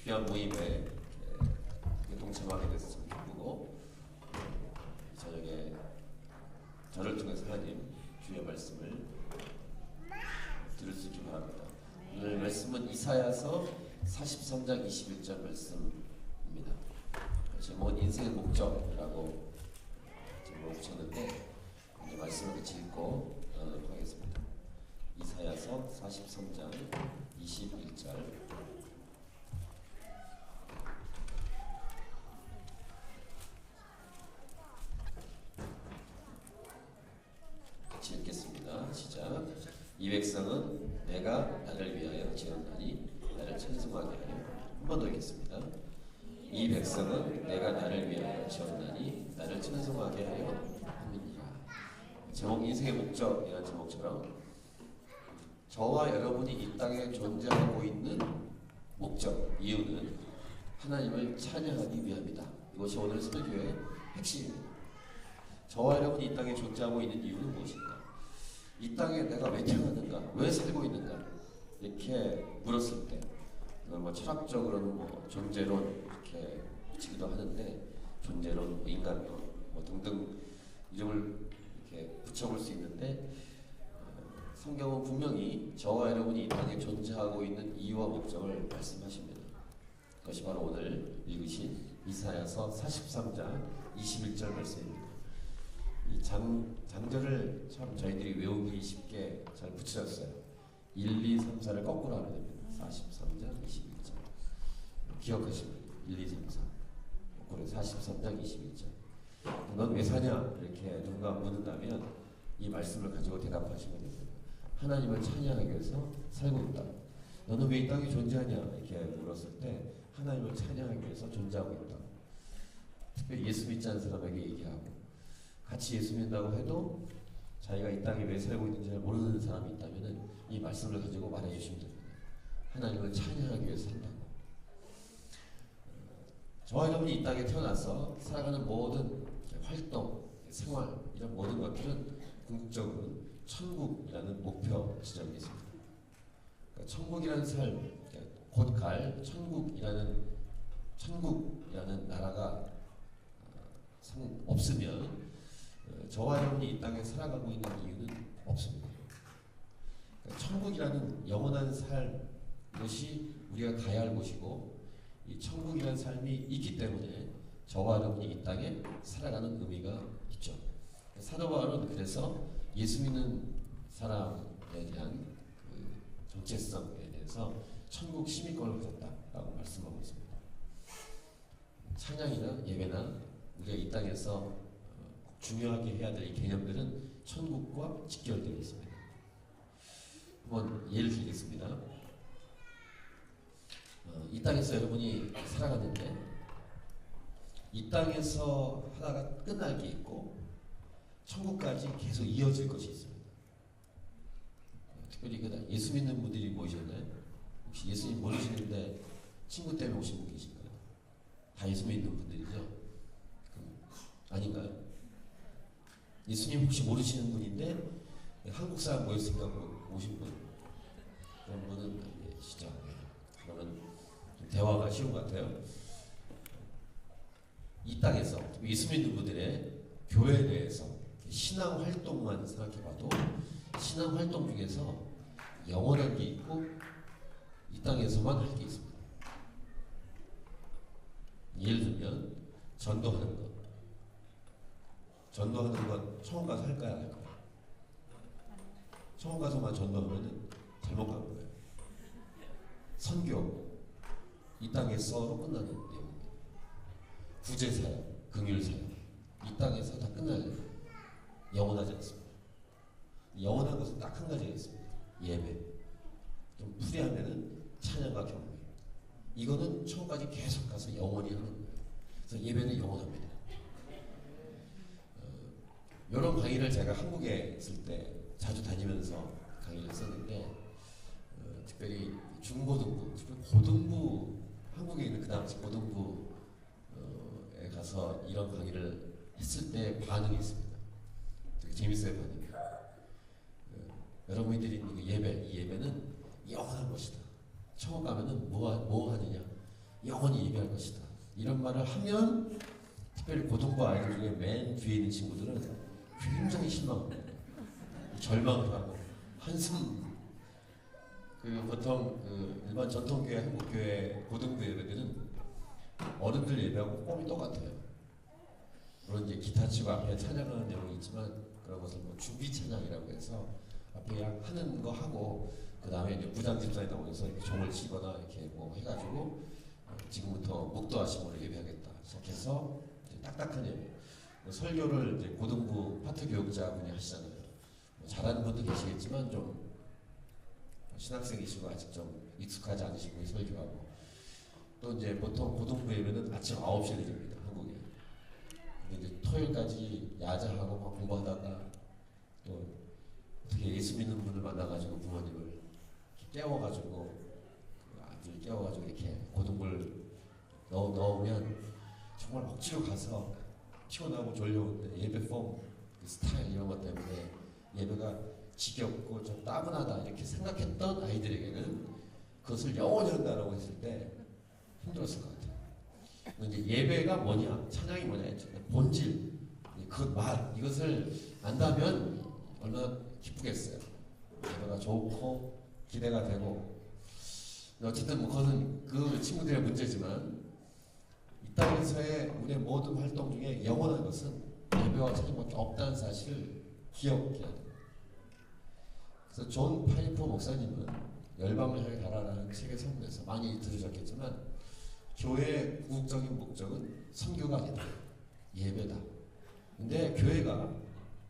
귀한 모임에 동참하게 돼서 참 기쁘고, 저녁에 저를 통해서 하나님 주의 말씀을 들을 수 있기 바랍니다. 오늘 말씀은 이사야서 43장 21절 말씀입니다. 제목은 인생의 목적이라고 제목을 붙였는데 이제 말씀을 같이 읽고 나누도록 하겠습니다. 이사야서 43장 21절. 같이 읽겠습니다. 시작. 이 백성은 내가 나를 위하여 지었나니 나를 찬송하게 하려. 한 번 더 읽겠습니다. 이 백성은 내가 나를 위하여 지었나니 나를 찬송하게 하려 함이니라. 제목 인생의 목적이라는 제목처럼 저와 여러분이 이 땅에 존재하고 있는 목적, 이유는 하나님을 찬양하기 위함이다. 이것이 오늘 설교의 핵심입니다. 저와 여러분이 이 땅에 존재하고 있는 이유는 무엇인가? 이 땅에 내가 왜 태어났는가? 왜 살고 있는가? 이렇게 물었을 때 뭐 철학적으로는 뭐 존재론 이렇게 붙이기도 하는데 존재론, 인간론 뭐 등등 이름을 이렇게 붙여볼 수 있는데 성경은 분명히 저와 여러분이 이 땅에 존재하고 있는 이유와 목적을 말씀하십니다. 그것이 바로 오늘 읽으신 이사야서 43장 21절 말씀입니다. 이 장절을 참 저희들이 외우기 쉽게 잘 붙여졌어요. 1, 2, 3, 4를 거꾸로 하면 됩니다. 43장 21절 기억하시면 1, 2, 3, 4 거꾸로 43장 21절. 넌 왜 사냐? 이렇게 누군가 묻는다면 이 말씀을 가지고 대답하시면 됩니다. 하나님을 찬양하기 위해서 살고 있다. 너는 왜 이 땅에 존재하냐? 이렇게 물었을 때 하나님을 찬양하기 위해서 존재하고 있다. 특별히 예수 믿지 않는 사람에게 얘기하고 같이 예수 믿는다고 해도 자기가 이 땅에 왜 살고 있는지 잘 모르는 사람이 있다면 이 말씀을 가지고 말해주시면 됩니다. 하나님을 찬양하기 위해서 산다고. 저와 여러분이 이 땅에 태어나서 살아가는 모든 활동, 생활 이런 모든 것들은 궁극적으로는 천국이라는 목표 지점이 있습니다. 그러니까 천국이라는 삶, 곧 갈 천국이라는 나라가 없으면 저와 여러분이 이 땅에 살아가고 있는 이유는 없습니다. 그러니까 천국이라는 영원한 삶, 이것이 우리가 가야 할 곳이고 이 천국이라는 삶이 있기 때문에 저와 여러분이 이 땅에 살아가는 의미가 있죠. 사도 바울은 그래서 예수 믿는 사람에 대한 그 정체성에 대해서 천국 시민권을 가졌다라고 말씀하고 있습니다. 찬양이나 예배나 우리가 이 땅에서 중요하게 해야 될 이 개념들은 천국과 직결되어 있습니다. 한번 예를 들겠습니다. 이 땅에서 여러분이 살아갔는데 이 땅에서 하다가 끝날 게 있고 천국까지 계속 이어질 것이 있습니다. 특별히 예수 믿는 분들이 모이셨나요? 혹시 예수님 모르시는데 친구 때문에 오신 분 계신가요? 다 예수 믿는 분들이죠? 아닌가요? 예수님 혹시 모르시는 분인데 한국 사람 모였으니까 오신 분, 그런 분은 계시죠? 그러면 좀 대화가 쉬운 것 같아요. 이 땅에서 예수 믿는 분들의 교회에 대해서 신앙 활동만 생각해봐도 신앙 활동 중에서 영원한 게 있고 이 땅에서만 할 게 있습니다. 예를 들면 전도하는 것. 전도하는 건 처음 가서 할까요? 안 할까요? 처음 가서만 전도하면 잘못 간 거예요. 선교, 이 땅에서로 끝나는 내용입니다. 구제사역, 긍휼사역, 이 땅에서 다 끝나요. 영원하지 않습니다. 영원한 것은 딱 한 가지가 있습니다. 예배. 좀 풀이하면은 찬양과 경배. 이거는 처음까지 계속 가서 영원히 하는 거예요. 그래서 예배는 영원합니다. 이런 강의를 제가 한국에 있을 때 자주 다니면서 강의를 했었는데 특별히 중고등부, 특별히 고등부, 한국에 있는 그 당시 고등부에 가서 이런 강의를 했을 때 반응이 있습니다. 되게 재밌어요, 반응이. 여러분이 드린 이 예배는 영원한 것이다. 천국 가면은 뭐 하느냐? 영원히 예배할 것이다. 이런 말을 하면 특별히 고등부 아이들 중에 맨 뒤에 있는 친구들은 굉장히 실망합니다. 절망을 하고 한숨. 보통 일반 전통교회, 한국교회 고등부 예배들은 어른들 예배하고 form이 똑같아요. 물론 이제 기타 치고 앞에 찬양하는 내용이 있지만 그런 것을 뭐 준비 찬양이라고 해서 앞에 그냥 하는 거 하고 그 다음에 이제 부장 집사에 나오면서 이렇게 종을 치거나 이렇게 뭐 해가지고 지금부터 목도하심으로 예배하겠다 시작해서 딱딱한 예배. 설교를 이제 고등부 파트 교육자분이 하시잖아요. 뭐 잘하는 분도 계시겠지만 좀 신학생이시고 아직 좀 익숙하지 않으시고 설교하고 또 이제 보통 고등부 예배는 아침 9시에 드립니다. 한국에. 근데 이제 토요일까지 야자하고 막 공부하다가 또 어떻게 예수 믿는 분을 만나가지고 부모님을 깨워가지고 아들 깨워가지고 이렇게 고등부를 넣으면 정말 억지로 가서 피곤하고 졸려오는데 예배 폼, 스타일 이런 것 때문에 예배가 지겹고 좀 따분하다 이렇게 생각했던 아이들에게는 그것을 영원히 한다라고 했을 때 힘들었을 것 같아요. 이제 예배가 뭐냐, 찬양이 뭐냐 했죠. 본질, 그 말 이것을 안다면 얼마나 기쁘겠어요. 예배가 좋고 기대가 되고 어쨌든 뭐 그것은 그 친구들의 문제지만 이 땅에서의 우리의 모든 활동 중에 영원한 것은 예배와 찬양밖에 없다는 사실을 기억해야 돼요. 그래서 존 파이퍼 목사님은 열방을 향해 가라라는 책의 성경에서 많이 들으셨겠지만 교회의 궁극적인 목적은 선교가 아니다. 예배다. 근데 교회가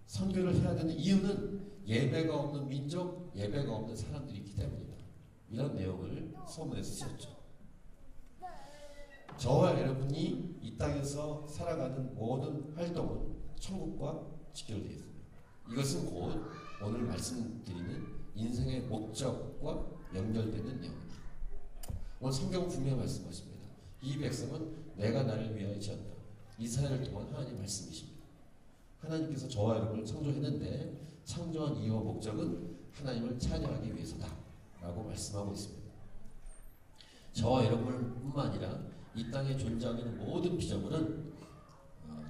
선교를 해야 되는 이유는 예배가 없는 민족, 예배가 없는 사람들이 있기 때문이다. 이런 내용을 소문에 쓰셨죠. 저와 여러분이 이 땅에서 살아가는 모든 활동은 천국과 직결되어 있습니다. 이것은 곧 오늘 말씀드리는 인생의 목적과 연결되는 내용입니다. 오늘 성경은 분명히 말씀하십니다. 이 백성은 내가 나를 위하여 지었다. 이스라엘을 통한 하나님의 말씀이십니다. 하나님께서 저와 여러분을 창조했는데 창조한 이유와 목적은 하나님을 찬양하기 위해서다 라고 말씀하고 있습니다. 저와 여러분뿐만 아니라 이 땅에 존재하고 있는 모든 피조물은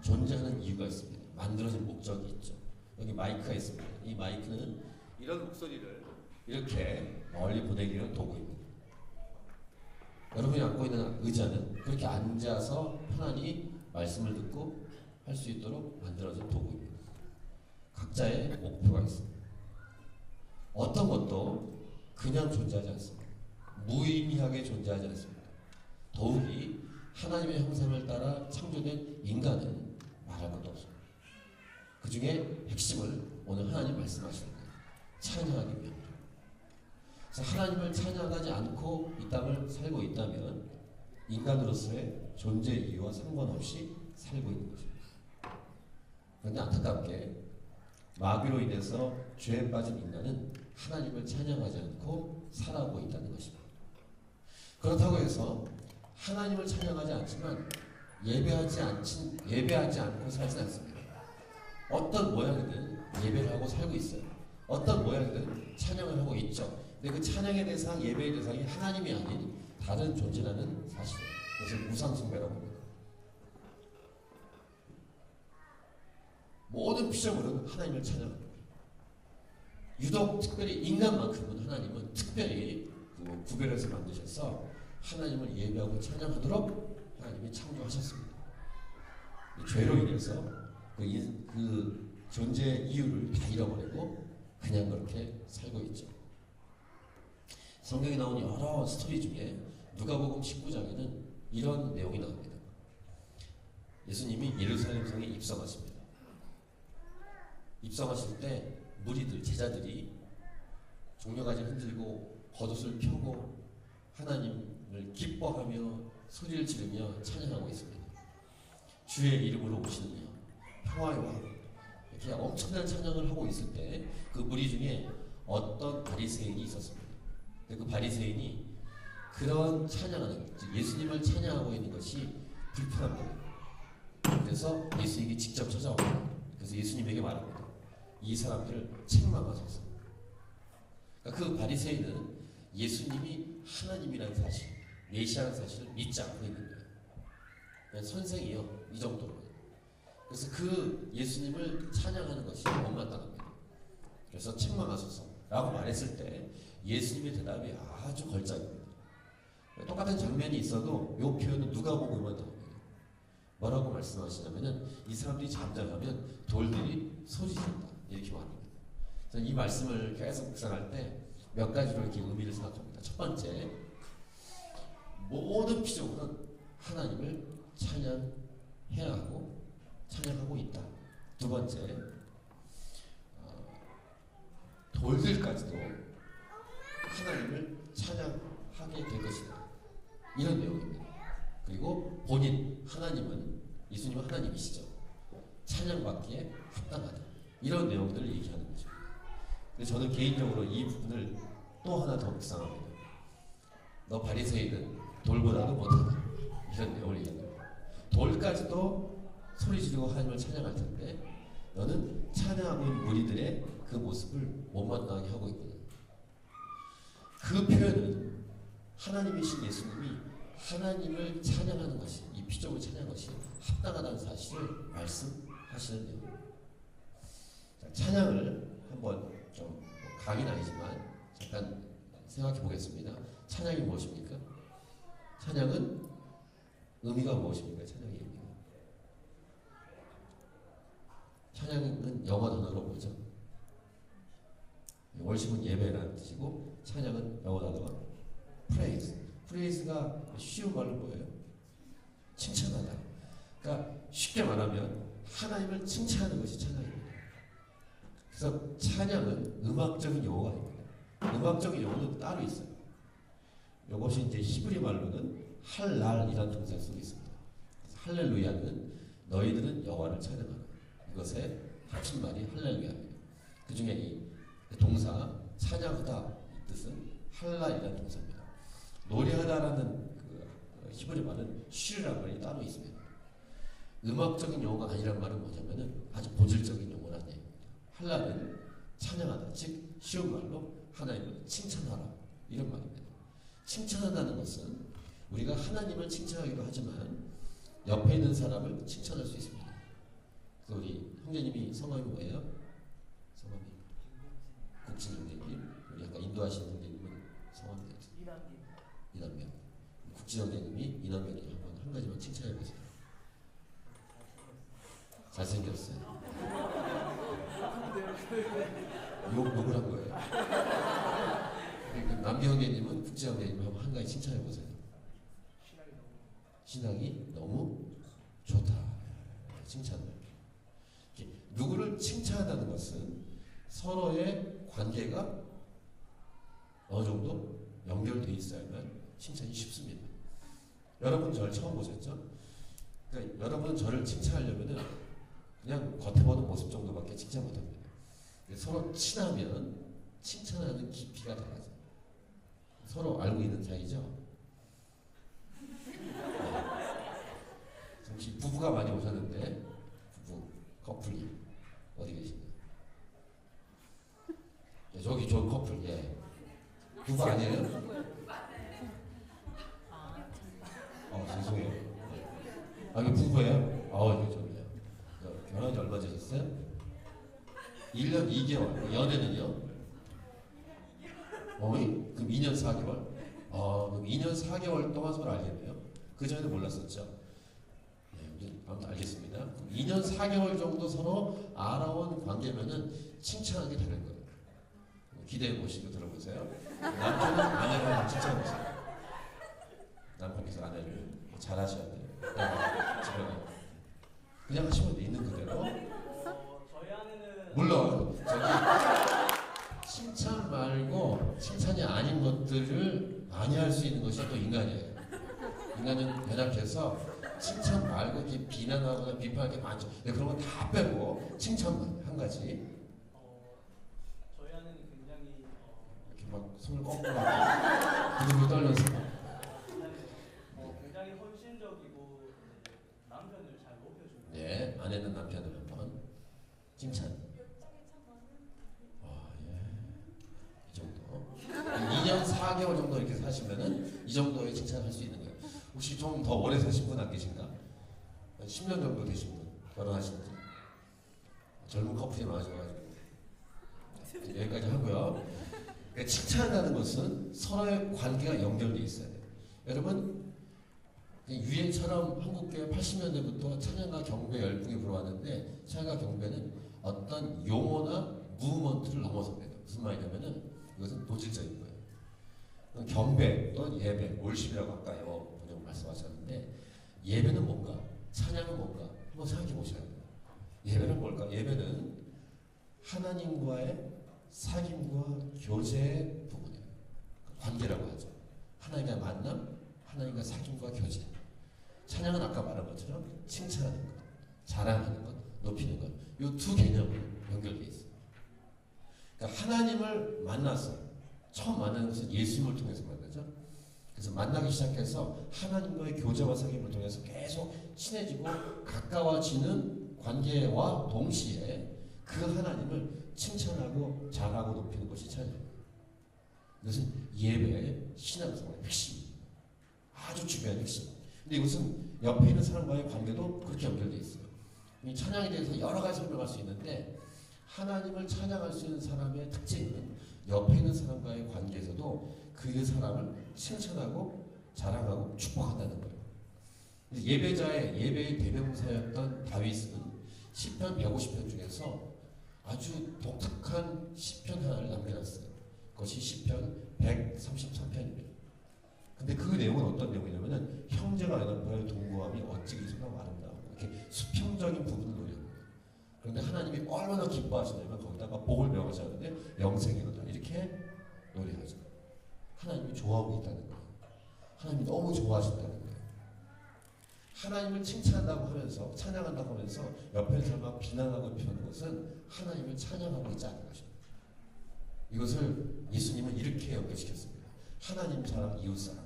존재하는 이유가 있습니다. 만들어진 목적이 있죠. 여기 마이크가 있습니다. 이 마이크는 이런 목소리를 이렇게 멀리 보내기 위한 도구입니다. 여러분이 앉고 있는 의자는 그렇게 앉아서 편안히 말씀을 듣고 할 수 있도록 만들어진 도구입니다. 각자의 목표가 있습니다. 어떤 것도 그냥 존재하지 않습니다. 무의미하게 존재하지 않습니다. 더욱이 하나님의 형상을 따라 창조된 인간은 말할 것도 없습니다. 그 중에 핵심을 오늘 하나님 말씀하시는 거예요. 찬양하기 위함이라. 그래서 하나님을 찬양하지 않고 이 땅을 살고 있다면 인간으로서의 존재 이유와 상관없이 살고 있는 것입니다. 그런데 안타깝게 마귀로 인해서 죄에 빠진 인간은 하나님을 찬양하지 않고 살아가고 있다는 것입니다. 그렇다고 해서 하나님을 찬양하지 않지만 예배하지 않고 살진 않습니다. 어떤 모양이든 예배를 하고 살고 있어요. 어떤 모양이든 찬양을 하고 있죠. 근데 그 찬양의 대상, 예배의 대상이 하나님이 아닌 다른 존재라는 사실이에요. 그것을 우상숭배라고 합니다. 모든 피조물은 하나님을 찬양합니다. 유독 특별히 인간만큼은 하나님은 특별히 구별해서 만드셔서 하나님을 예배하고 찬양하도록 하나님이 창조하셨습니다. 죄로 인해서 그 존재의 이유를 다 잃어버리고 그냥 그렇게 살고 있죠. 성경에 나온 여러 스토리 중에 누가복음 19장에는 이런 내용이 나옵니다. 예수님이 예루살렘 성에 입성하십니다. 입성하실 때 무리들, 제자들이 종려가지 흔들고 겉옷을 펴고 하나님을 기뻐하며 소리를 지르며 찬양하고 있습니다. 주의 이름으로 오시느냐, 평화의 왕, 이렇게 엄청난 찬양을 하고 있을 때 그 무리 중에 어떤 바리새인이 있었습니다. 그 바리새인이 그런 찬양하는, 예수님을 찬양하고 있는 것이 불편한 거예요. 그래서 예수님이 직접 찾아옵니다. 그래서 예수님에게 말합니다. 이 사람들을 책망하소서. 그러니까 그 바리새인은 예수님이 하나님이라는 사실, 메시아라는 사실을 믿지 않고 있는 거예요. 그냥 선생이요, 이 정도로. 그래서 그 예수님을 찬양하는 것이 못마땅합니다. 그래서 책망하소서라고 말했을 때 예수님의 대답이 아주 걸작입니다. 똑같은 장면이 있어도 이 표현은 누가복음만 나옵니다. 뭐라고 말씀하시냐면은 이 사람들이 잠잠하면 돌들이 소리친다 이렇게 말합니다. 저는 이 말씀을 계속 묵상할 때 몇 가지로 이렇게 의미를 생각합니다. 첫 번째, 모든 피조물은 하나님을 찬양해야 하고 찬양하고 있다. 두 번째, 돌들까지도 하나님을 찬양하게 될 것이다. 이런 내용입니다. 그리고 본인 하나님은 예수님은 하나님이시죠. 찬양받기에 합당하다. 이런 내용들을 얘기하는 거죠. 근데 저는 개인적으로 이 부분을 또 하나 더 묵상합니다. 너 바리새인은 돌보다도 못하다. 이런 내용을 얘기합니다. 돌까지도 소리 지르고 하나님을 찬양할 텐데 너는 찬양하고 있는 무리들의 그 모습을 못마땅하게 하고 있거든. 그 표현은 하나님이신 예수님이 하나님을 찬양하는 것이, 이 피조물 찬양하는 것이 합당하다는 사실을 말씀하시는 내용입니다. 찬양을 한번 좀 강의는 아니지만 잠깐 생각해 보겠습니다. 찬양이 무엇입니까? 찬양은 의미가 무엇입니까? 찬양의 의미가. 찬양은 영어 단어로 뭐죠? 월십은 예배라는 뜻이고 찬양은 영어 단어가 praise. praise가 쉬운 말로 뭐예요? 칭찬하다. 그러니까 쉽게 말하면 하나님을 칭찬하는 것이 찬양입니다. 그래서 찬양은 음악적인 용어가 아닙니다. 음악적인 용어는 따로 있어요. 이것이 이제 히브리 말로는 할랄이라는 동사 속에 있습니다. 할렐루야는 너희들은 여호와를 찬양하라. 이것의 합친말이 할렐루야입니다. 그 중에 이 동사 찬양하다 이 뜻은 할랄이라는 동사입니다. 노래하다라는 그 히브리 말은 쉬라는 말이 따로 있습니다. 음악적인 용어가 아니란 말은 뭐냐면은 아주 본질적인 용어라는 얘기입니다. 할랄은 찬양하다, 즉 쉬운 말로 하나님을 칭찬하라 이런 말입니다. 칭찬한다는 것은 우리가 하나님을 칭찬하기도 하지만 옆에 있는 사람을 칭찬할 수 있습니다. 그래서 우리 형제님이 성함이 뭐예요? 성함이 국진 형제님, 우리 아까 인도하신 형제님은 성함이 뭐죠? 이남면. 국진 형제님이 이남면이 한번 한 가지만 칭찬해 보세요. 잘생겼어요. 욕을 한 거예요. 남기 형제님은 국진 형제님 한번 한 가지 칭찬해 보세요. 신앙이 너무 좋다. 칭찬을. 누구를 칭찬한다는 것은 서로의 관계가 어느 정도 연결되어 있어야만 칭찬이 쉽습니다. 여러분 저를 처음 보셨죠? 그러니까 여러분은 저를 칭찬하려면은 그냥 겉에 보는 모습 정도밖에 칭찬 못합니다. 서로 친하면 칭찬하는 깊이가 달라져요. 서로 알고 있는 사이죠? 잠시 부부가 많이 오셨는데 부부, 커플이 어디 계신가요? 네, 저기 좋은 커플, 예. 부부 아니에요? 죄송해요. 이거 부부예요? 이거 좋네요. 결혼한 지 얼마 되셨어요? 1년 2개월. 연애는요? 그럼 2년 4개월? 그럼 2년 4개월 동안 서로 알겠네요. 그 전에는 몰랐었죠? 네, 아무튼 알겠습니다. 그럼 2년 4개월 정도 서로 알아온 관계면은 칭찬하게 되는 거예요. 기대해 보시고 들어보세요. 남편은 아내를 한번 칭찬해 보세요. 남편께서 아내를 잘하셔야 돼요. 그냥 하시면 돼, 있는 그대로. 저희 아내는 물론 저기 칭찬 말고 칭찬이 아닌 것들을 많이 할 수 있는 것이 또 인간이에요. 인간은 연약해서 칭찬 말고 이렇게 비난하거나 비판하는 게 많죠. 그런 거 다 빼고 칭찬만 한 가지. 저희 아내는 굉장히 이렇게 막 손을 꺾고 부들부들 떨면서 굉장히 헌신적이고 남편을 잘 높여주고. 네, 아내는 남편을 한번 칭찬. 이 정도. 2년 4개월 정도 이렇게 사시면은 이 정도의 칭찬 괜찮아 할 수 있는 거예요. 혹시 좀 더 오래 사신 분 안 계신가? 한 10년 정도 되신 분 결혼하신 지 젊은 커플이 많아져가지고 여기까지 하고요. 그러니까 칭찬한다는 것은 서로의 관계가 연결돼 있어야 돼요. 여러분 유행처럼 한국교회 80년대부터 찬양과 경배 열풍이 불어왔는데 찬양과 경배는 어떤 용어나 무브먼트를 넘어서게 돼요. 무슨 말이냐면은 이것은 본질적인 거예요. 경배 또는 예배, 월십이라고 아까 영어 번역 말씀하셨는데 예배는 뭔가, 찬양은 뭔가 한번 생각해 보셔야 돼요. 예배는 뭘까? 예배는 하나님과의 사귐과 교제의 부분이에요. 관계라고 하죠. 하나님과의 만남, 하나님과 사귐과 교제. 찬양은 아까 말한 것처럼 칭찬하는 것, 자랑하는 것, 높이는 것. 이 두 개념이 연결되어 있어요. 그러니까 하나님을 만나서 처음 만나는 것은 예수님을 통해서 만나죠. 그래서 만나기 시작해서 하나님과의 교제와 사귐을 통해서 계속 친해지고 가까워지는 관계와 동시에 그 하나님을 칭찬하고 자랑하고 높이는 것이 찬양입니다. 이것은 예배의 신앙생활의 핵심입니다. 아주 중요한 핵심. 근데 이것은 옆에 있는 사람과의 관계도 그렇게 연결되어 있어요. 이 찬양에 대해서 여러 가지 설명할 수 있는데 하나님을 찬양할 수 있는 사람의 특징은 옆에 있는 사람과의 관계에서도 그 사람을 칭찬하고 자랑하고 축복한다는 거예요. 예배의 대명사였던 다윗은 시편 150편 중에서 아주 독특한 시편 하나를 남겨놨어요. 그것이 시편 133편입니다. 근데 그 내용은 어떤 내용이냐면은 형제가 연합하여 동거함이 어찌 이소가 아름다워 이렇게 수평적인 부분을 노려요. 그런데 하나님이 얼마나 기뻐하시냐면 거기다가 복을 명하셨는데 영생이 이루다 이렇게 노래하죠. 하나님이 좋아하고 있다는 거예요. 하나님이 너무 좋아하신다는 거예요. 하나님을 칭찬한다고 하면서 찬양한다고 하면서 옆에 사람을 비난하고 표현하는 것은 하나님을 찬양하고 있지 않은 것입니다. 이것을 예수님은 이렇게 연결시켰습니다. 하나님 사랑, 이웃 사랑.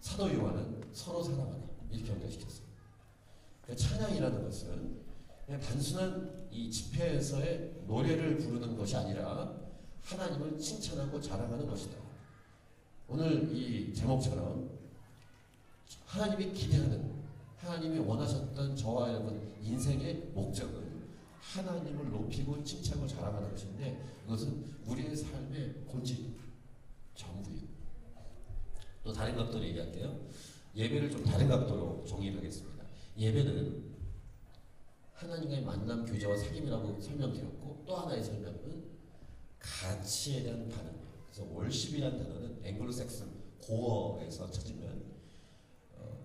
사도 요한은 서로 사랑하라 이렇게 연결시켰어요. 그러니까 찬양이라는 것은 그냥 단순한 이 집회에서의 노래를 부르는 것이 아니라 하나님을 칭찬하고 자랑하는 것이다. 오늘 이 제목처럼 하나님이 기대하는 하나님이 원하셨던 저와 여러분 인생의 목적은 하나님을 높이고 칭찬하고 자랑하는 것인데 이것은 우리의 삶의 본질, 전부예요. 또 다른 각도로 얘기할게요. 예배를 좀 다른 각도로 정의를 하겠습니다. 예배는 하나님과의 만남, 교제와 사귐이라고 설명드렸고 또 하나의 설명은 가치에 대한 반응이에요. 그래서 월십이라는 단어는 앵글로색슨 고어에서 찾으면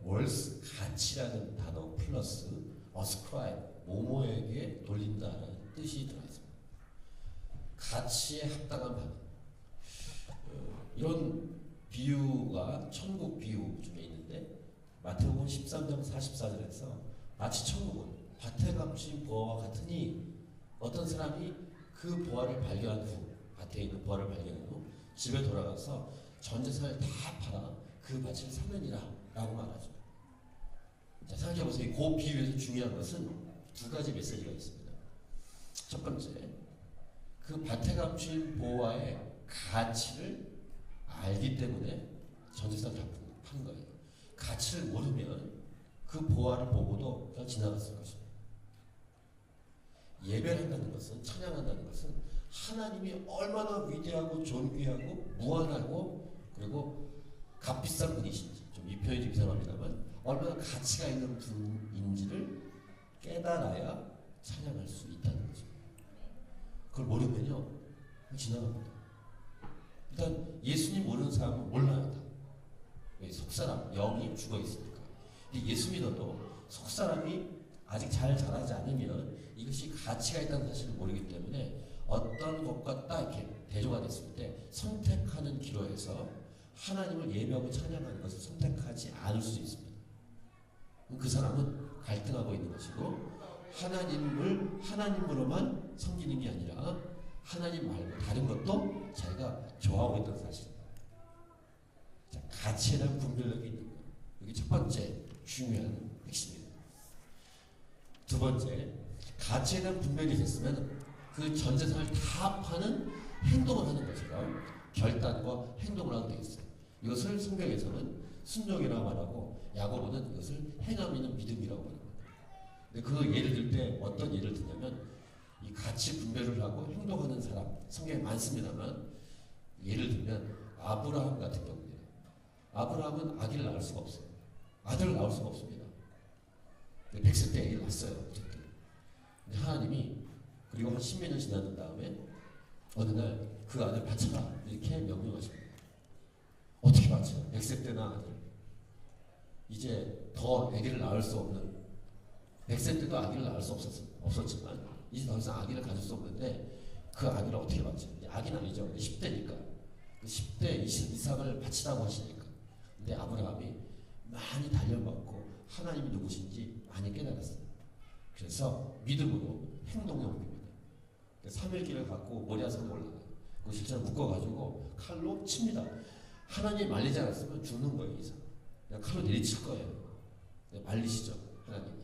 월스 가치라는 단어 플러스 ascribe 모모에게 돌린다라는 뜻이 들어있습니다. 가치에 합당한 반응. 이런 비유가 천국 비유 중에 있는데 마태복음 13장 44절에서 마치 천국은 밭에 감춘 보화와 같으니 어떤 사람이 그 보화를 발견한 후 밭에 있는 보화를 발견한 후 집에 돌아가서 전 재산을 다 팔아 그 밭을 사느니라 라고 말하죠. 자, 생각해보세요. 그 비유에서 중요한 것은 두 가지 메시지가 있습니다. 첫 번째, 그 밭에 감춘 보화의 가치를 알기 때문에 전 재산을 다 판 거예요. 가치를 모르면 그 보화를 보고도 그냥 지나갔을 것입니다. 예배를 한다는 것은, 찬양한다는 것은 하나님이 얼마나 위대하고 존귀하고 무한하고 그리고 값비싼 분이신지, 좀 이 표현이 좀 이상합니다만 얼마나 가치가 있는 분인지를 깨달아야 찬양할 수 있다는 거죠. 그걸 모르면요 지나갑니다. 일단 예수님 모르는 사람은 몰라요. 왜? 속사람, 영이 죽어 있으니까. 근데 예수 믿어도 속사람이 아직 잘 자라지 않으면 이것이 가치가 있다는 사실을 모르기 때문에 어떤 것과 딱 이렇게 대조가 됐을 때 선택하는 기로에서 하나님을 예배하고 찬양하는 것을 선택하지 않을 수 있습니다. 그 사람은 갈등하고 있는 것이고 하나님을 하나님으로만 섬기는 게 아니라 하나님 말고 다른 것도 자기가 좋아하고 있다는 사실입니다. 자, 가치에 대한 분별력이 있는 거예요. 이게 첫 번째 중요한 핵심입니다. 두 번째, 가치에 대한 분별이 됐으면 그 전 재산을 다 파는 행동을 하는 것이라 결단과 행동을 하게 되어 있어요. 이것을 성경에서는 순종이라고 말하고 야고보는 이것을 행함 있는 믿음이라고 말합니다. 근데 그 예를 들 때 어떤 예를 드냐면 이 가치 분별을 하고 행동하는 사람 성경에 많습니다만 예를 들면 아브라함 같은 경우입니다. 아브라함은 아기를 낳을 수가 없어요. 아들을 낳을 수가 없습니다. 100세 때 아기를 낳았어요. 근데 하나님이 그리고 한 10몇 년 지난 다음에 어느 날 그 아들 바쳐라 이렇게 명령하십니다. 어떻게 바쳐요? 100세 때나 아들. 이제 더 아기를 낳을 수 없는 100세 때도 아기를 낳을 수 없었지만 이제 더 이상 아기를 가질 수 없는데 그 아기를 어떻게 바쳐요? 아기는 아니죠. 10대니까. 그 10대 이상을 바치라고 하시니까. 근데 아브라함이 많이 단련받고 하나님이 누구신지 많이 깨달았어요. 그래서 믿음으로 행동에 옮깁니다. 3일기를 갖고 모리아산에 올라가요. 그 실제로 묶어가지고 칼로 칩니다. 하나님이 말리지 않았으면 죽는 거예요. 이상. 그냥 칼로 내리칠 거예요. 말리시죠. 하나님이.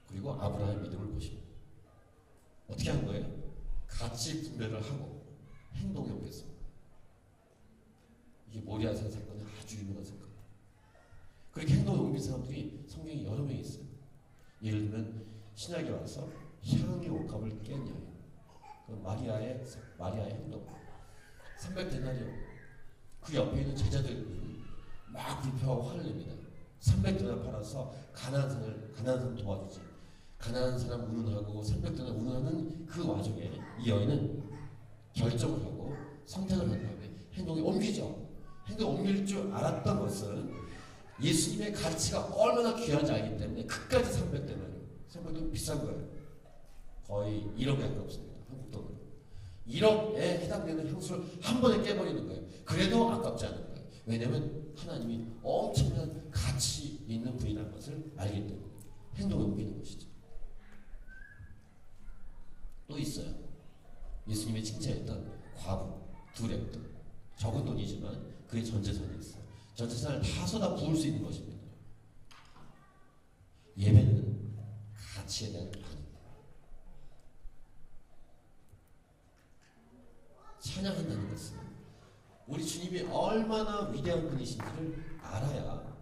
그리고 아브라함의 믿음을 보십니다. 어떻게 한 거예요? 가치 분별을 하고 행동에 옮겼습니다. 이게 모리아산 사건이 아주 유명한 사건이에요. 그렇게 행동에 옮긴 사람들이 성경에 여러 명이 있어요. 예를 들면 신약에 와서 향유 옥합을 깬 여인, 그 마리아의 행동, 300데나리온. 그 옆에 있는 제자들이 막 불평하고 화를 냅니다. 300데나리온 팔아서 가난한 사람 도와주지. 가난한 사람 운운하고 300데나리온 운운하는 그 와중에 이 여인은 결정을 하고 선택을 한 다음에 행동에 옮기죠. 행동에 옮길 줄 알았던 것은 예수님의 가치가 얼마나 귀한지 알기 때문에 끝까지 300데나리온. 300데나리온 비싼 거예요. 거의 1억에 가깝습니다. 한국 돈으로. 1억에 해당되는 향수를 한 번에 깨버리는 거예요. 그래도 아깝지 않은 거예요. 왜냐하면 하나님이 엄청난 가치 있는 분이라는 것을 알기 때문에 행동에 옮기는 것이죠. 또 있어요. 예수님이 칭찬했던 과부, 두렙도 적은 돈이지만 그의 전재산이 있어요. 전재산을 다 쏟아 부을 수 있는 것입니다. 예배는 가치에 대한 반입니다. 찬양한다는 것은 우리 주님이 얼마나 위대한 분이신지를 알아야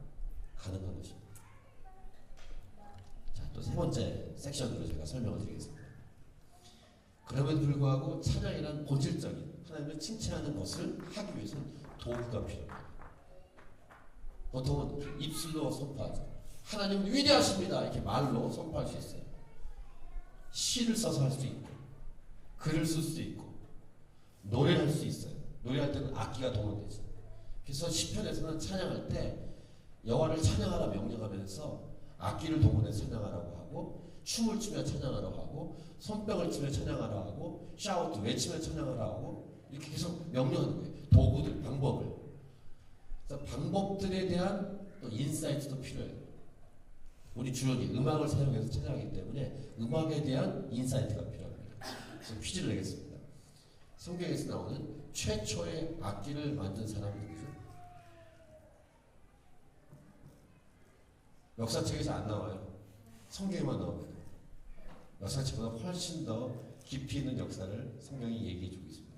가능한 것입니다. 자, 또 세 번째 섹션으로 제가 설명을 드리겠습니다. 그럼에도 불구하고 찬양이란 본질적인 하나님을 칭찬하는 것을 하기 위해서는 도구가 필요합니다. 보통은 입술로 선포하죠. 하나님은 위대하십니다. 이렇게 말로 선포할 수 있어요. 시를 써서 할 수 있고 글을 쓸 수도 있고 노래할 수 있어요. 노래할 때는 악기가 동원되죠. 그래서 시편에서는 찬양할 때 여호와를 찬양하라 명령하면서 악기를 동원해서 찬양하라고 하고 춤을 추며 찬양하라고 하고 손뼉을 치며 찬양하라고 하고 샤우트 외치며 찬양하라고 하고 이렇게 계속 명령하는 거예요. 도구들, 방법을. 그래서 방법들에 대한 또 인사이트도 필요해요. 우리 주론이 음악을 사용해서 찬양하기 때문에 음악에 대한 인사이트가 필요합니다. 그래서 퀴즈를 내겠습니다. 성경에서 나오는 최초의 악기를 만든 사람은 누구죠? 역사책에서 안 나와요. 성경에만 나옵니다. 역사책보다 훨씬 더 깊이 있는 역사를 성경이 얘기해 주고 있습니다.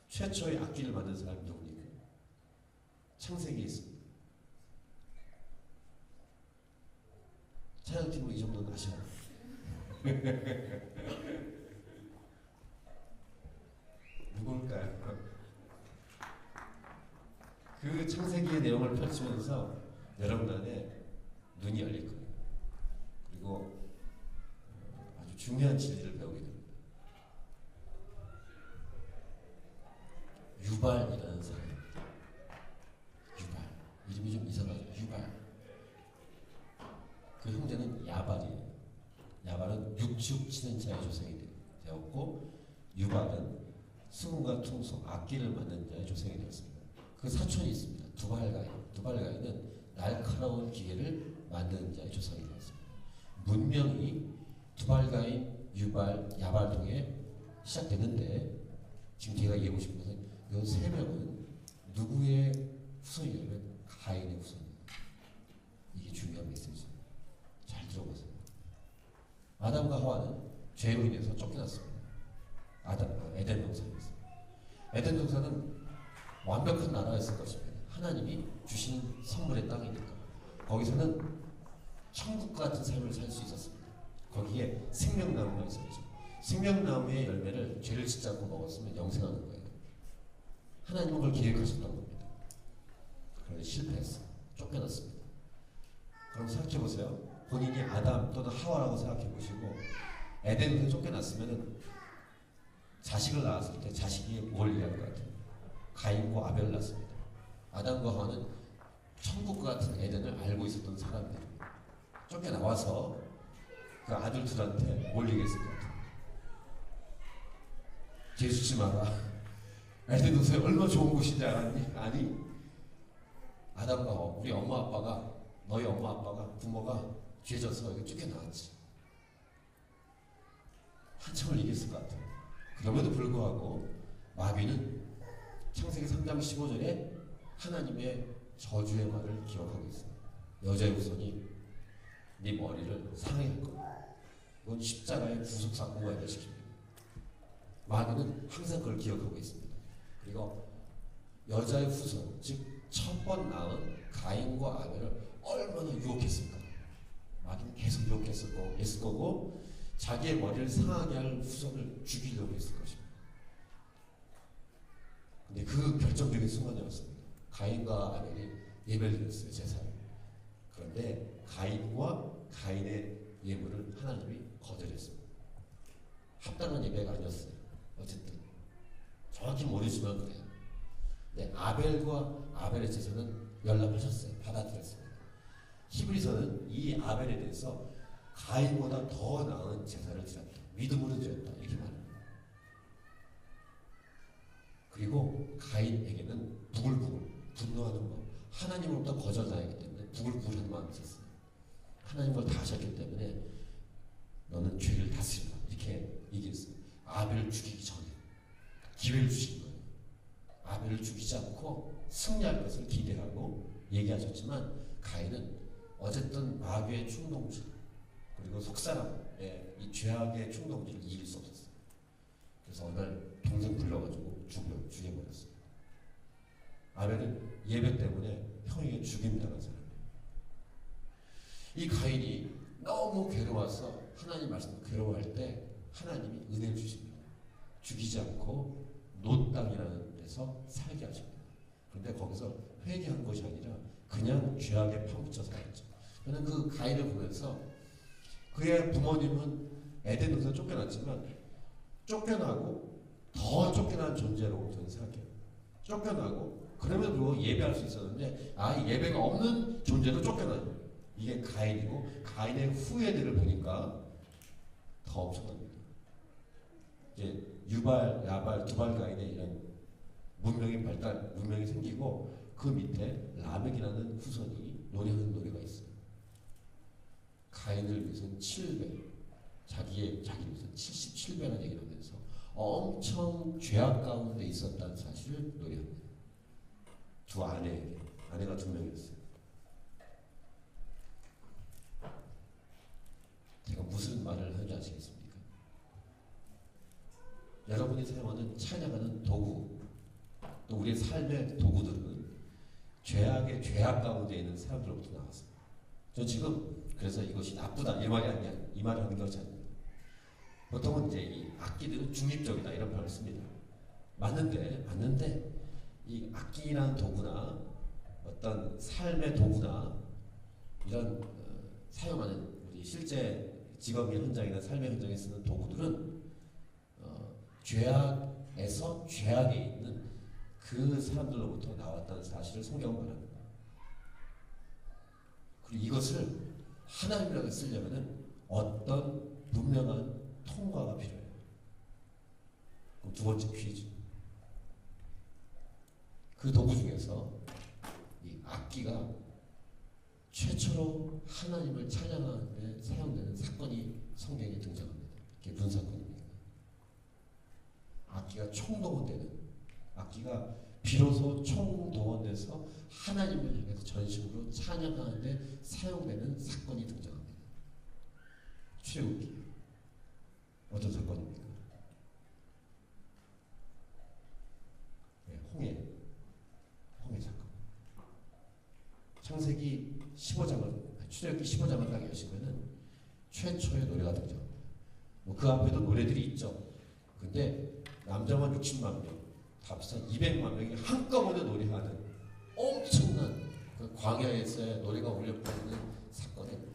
최초의 악기를 만든 사람이 누구니까? 창세기에 있습니다. 찬양팀은 이 정도는 아셔야 누굴까요? 그 창세기의 내용을 펼치면서 여러분 안에 눈이 열릴 거예요. 그리고 아주 중요한 진리를 배우게 됩니다. 유발이라는 사람입니다. 유발. 이름이 좀 이상하죠. 유발. 그 형제는 야발이에요. 야발은 육축치는 자의 조상이 되었고 유발은 수금과 퉁소, 악기를 만든 자의 조상이 되었습니다. 그 사촌이 있습니다. 두발가인. 두발가인은 날카로운 기계를 만드는 자의 조상이 되었습니다. 문명이 두발가인, 유발, 야발 통해 시작됐는데 지금 제가 얘기하고 싶은 것은 이 세 명은 누구의 후손이냐면 가인의 후손입니다. 이게 중요한 메시지입니다. 잘 들어보세요. 아담과 하와는 죄로 인해서 쫓겨났습니다. 에덴 동산에서. 에덴 동산은 완벽한 나라였을 것입니다. 하나님이 주시는 선물의 땅이니까 거기서는 천국 같은 삶을 살 수 있었습니다. 거기에 생명나무가 있었죠. 생명나무의 열매를 죄를 짓지 않고 먹었으면 영생하는 거예요. 하나님은 그걸 계획하셨던 겁니다. 그런데 실패했어요. 쫓겨났습니다. 그럼 생각해 보세요. 본인이 아담 또는 하와라고 생각해 보시고 에덴에서 쫓겨났으면 자식을 낳았을 때 자식이 뭘 이해할 것 같아요? 가인과 아벨을 낳습니다. 아담과 하와는 천국과 같은 에덴을 알고 있었던 사람들입니다. 쫓겨나와서 그 아들 둘한테 뭘 얘기했을 것 같아요? 죄 짓지 마라. 에덴 동산이 얼마나 좋은 곳인지 알았니? 아니, 아담과 하와, 우리 엄마 아빠가, 너희 엄마 아빠가, 부모가 죄 져서 여기 쫓겨나왔지. 한참을 얘기했을 것 같아요. 그럼에도 불구하고 마귀는 창세기 3장 15절에 하나님의 저주의 말을 기억하고 있어요. 여자의 후손이 네 머리를 상하게 할 거야. 이건 십자가의 구속사건과 연결시킵니다. 마귀는 항상 그걸 기억하고 있습니다. 그리고 여자의 후손, 즉 첫 번 낳은 가인과 아벨을 얼마나 유혹했을까. 마귀는 계속 유혹했을 거고 자기의 머리를 상하게 할 후손을 죽이려고 했을 것입니다. 근데 그 결정적인 순간이 왔습니다. 가인과 아벨이 예배를 드렸어요, 제사를. 그런데 가인과 가인의 예물을 하나님이 거절했습니다. 합당한 예배가 아니었어요. 어쨌든 정확히 모르지만 그래요. 네, 아벨과 아벨의 제사는 연락하셨어요. 받아들였습니다. 히브리서는 이 아벨에 대해서 가인보다 더 나은 제사를 드렸다. 믿음으로 드렸다. 이렇게 말합니다. 그리고 가인에게는 부글부글 분노하는 마음, 하나님으로부터 거절당했기 때문에 부글부글하는 마음이 있었어요. 하나님을 다 하셨기 때문에 너는 죄를 다스리라. 이렇게 얘기했어요. 아벨을 죽이기 전에 기회를 주신 거예요. 아벨을 죽이지 않고 승리할 것을 기대하고 얘기하셨지만 가인은 어쨌든 마귀의 충동질 그리고 속사람의 이 죄악의 충동질을 이길 수 없었어요. 그래서 어느 날 동생 불러가지고 죽여버렸어요. 아벨은 예배 때문에 형에게 죽임당한 사람이에요. 이 가인이 너무 괴로워서 하나님 말씀을 괴로워할 때 하나님이 은혜를 주십니다. 죽이지 않고 노 땅이라는 데서 살게 하십니다. 그런데 거기서 회개한 것이 아니라 그냥 죄악에 파묻혀 살았죠. 저는 그 가인을 보면서 그의 부모님은 에덴 동산 쫓겨났지만 쫓겨나고 더 쫓겨난 존재로 저는 생각해요. 쫓겨나고 그러면 그리고 예배할 수 있었는데 예배가 없는 존재로 쫓겨나요. 이게 가인이고 가인의 후예들을 보니까 더 엄청납니다. 이제 유발, 야발, 두발 가인의 이런 문명이 생기고 그 밑에 라멕이라는 후손이 노래하는 노래가 있어요. 가인을 위해서는 7배, 자기를 위해서는 77배라는 얘기를 하면서 엄청 죄악 가운데 있었다는 사실을 노래합니다. 두 아내에게, 아내가 2명이었어요. 제가 무슨 말을 하는지 아시겠습니까? 여러분이 사용하는 찬양하는 도구, 또 우리의 삶의 도구들은 죄악의 죄악 가운데 있는 사람들로부터 나왔습니다. 전 지금 그래서 이것이 나쁘다 이 말이 아니야. 이 말을 하는 것이 아닙니다. 보통은 이제 이 악기들은 중립적이다 이런 표현을 씁니다. 맞는데 이 악기라는 도구나 어떤 삶의 도구나 이런 사용하는 우리 실제 직업의 현장이나 삶의 현장에 쓰는 도구들은 죄악에서 죄악에 있는 그 사람들로부터 나왔다는 사실을 성경은 말합니다. 그리고 이것을 하나님이라고 쓰려면 어떤 분명한 통과가 필요해요. 그럼 두 번째 퀴즈. 그 도구 중에서 이 악기가 최초로 하나님을 찬양하는 데 사용되는 사건이 성경에 등장합니다. 그게 무슨 사건입니까? 악기가 총동원되는, 악기가 비로소 총동원돼서 하나님을 향해서 전심으로 찬양하는 데 사용되는 사건이 등장합니다. 출애굽기. 어떤 사건입니까? 네, 홍해 사건. 창세기 15장을 출애굽기 15장을 딱 여시면은 최초의 노래가 등장합니다. 뭐 그 앞에도 노래들이 있죠. 근데 남자만 60만 명, 합산 200만 명이 한꺼번에 노래하는 엄청난 그 광야에서의 노래가 울려 퍼지는 사건은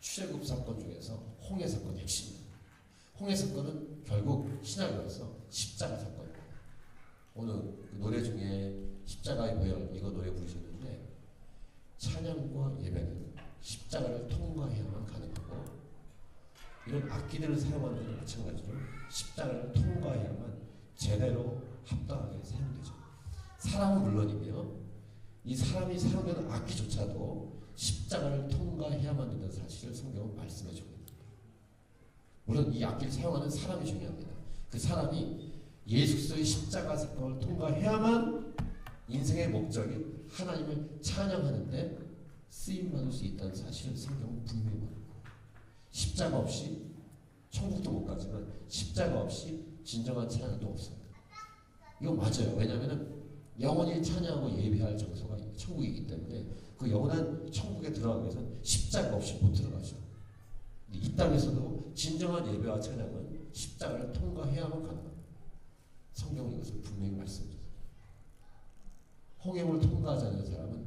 출애굽 사건 중에서 홍해 사건이 핵심입니다. 홍해 사건은 결국 신약에서 십자가 사건입니다. 오늘 그 노래 중에 십자가의 보혈 이거 노래 부르셨는데 찬양과 예배는 십자가를 통과해야만 가능하고 이런 악기들을 사용하는 것도 마찬가지로 십자가를 통과해야만 제대로 합당하게 사용되죠. 사람은 물론이며 이 사람이 사용되는 악기조차도 십자가를 통과해야만 된다는 사실을 성경은 말씀해 줍니다. 물론 이 악기를 사용하는 사람이 중요합니다. 그 사람이 예수 그리스도의 십자가 사건을 통과해야만 인생의 목적인 하나님을 찬양하는데 쓰임받을 수 있다는 사실을 성경은 분명히 말합니다. 십자가 없이 천국도 못 가지만 십자가 없이 진정한 찬양도 없습니다. 이거 맞아요. 왜냐하면 영원히 찬양하고 예배할 장소가 천국이기 때문에 그 영원한 천국에 들어가기 위해서는 십자가 없이 못 들어가죠. 이 땅에서도 진정한 예배와 찬양은 십자가를 통과해야만 가능합니다. 성경은 이것을 분명히 말씀드립니다. 홍해를 통과하지 않는 사람은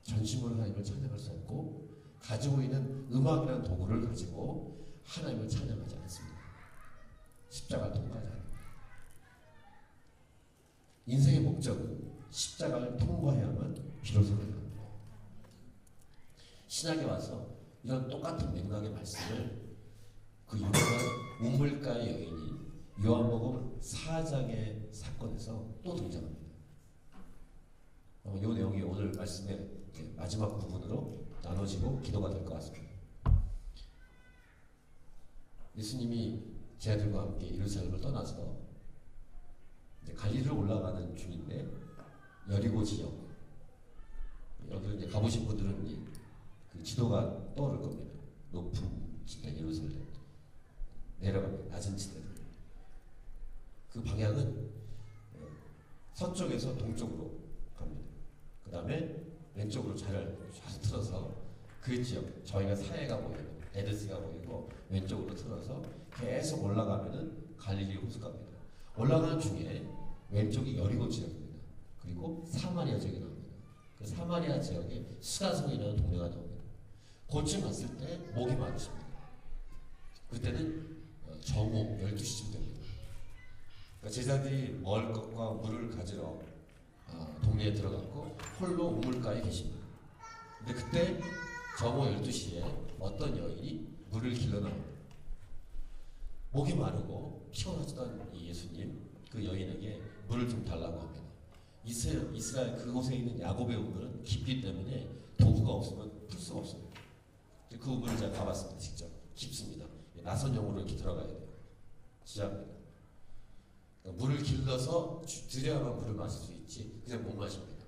전심으로 하나님을 찬양할 수 없고 가지고 있는 음악이라는 도구를 가지고 하나님을 찬양하지 않습니다. 십자가를 통과하지 않습니다. 인생의 목적은 십자가를 통과해야만 비로소 가능합니다. 신약에 와서 이런 똑같은 맥락의 말씀을 그 유명한 우물가의 여인이 요한복음 4장의 사건에서 또 등장합니다. 이 내용이 오늘 말씀의 마지막 부분으로 나눠지고 기도가 될 것 같습니다. 예수님이 제 아들과 함께 예루살렘을 떠나서 이제 갈릴리로 올라가는 중인데 여리고 지역 여기 이제 가보신 분들은 그 지도가 떠오를 겁니다. 높은 지대 예루살렘 내려갑니다. 낮은 지대를 그 방향은 서쪽에서 동쪽으로 갑니다. 그 다음에 왼쪽으로 잘 틀어서 그 지역 저희가 사해가 보이고 에드스가 보이고 왼쪽으로 틀어서 계속 올라가면은 갈릴리 호수가입니다. 올라가는 중에 왼쪽이 여리고 지역입니다. 그리고 사마리아 지역이 나옵니다. 그 사마리아 지역에 수가성이라는 동네가 나옵니다. 그쯤 갔을 때 목이 마르십니다. 그때는 정오 12시쯤 됩니다. 그러니까 제자들이 먹을 것과 물을 가지러 동네에 들어갔고 홀로 우물가에 계십니다. 근데 그때 정오 12시에 어떤 여인이 물을 길러 나옵니다. 목이 마르고 피곤하시던 이 예수님 그 여인에게 물을 좀 달라고 합니다. 이스라엘 그곳에 있는 야곱의 우물은 깊기 때문에 도구가 없으면 풀 수가 없습니다. 그 우물을 제가 가봤습니다. 직접 깊습니다. 나선 용으로 이렇게 들어가야 돼요. 지압니다. 그러니까 물을 길러서 들여야만 물을 마실 수 있지 그냥 못 마십니다.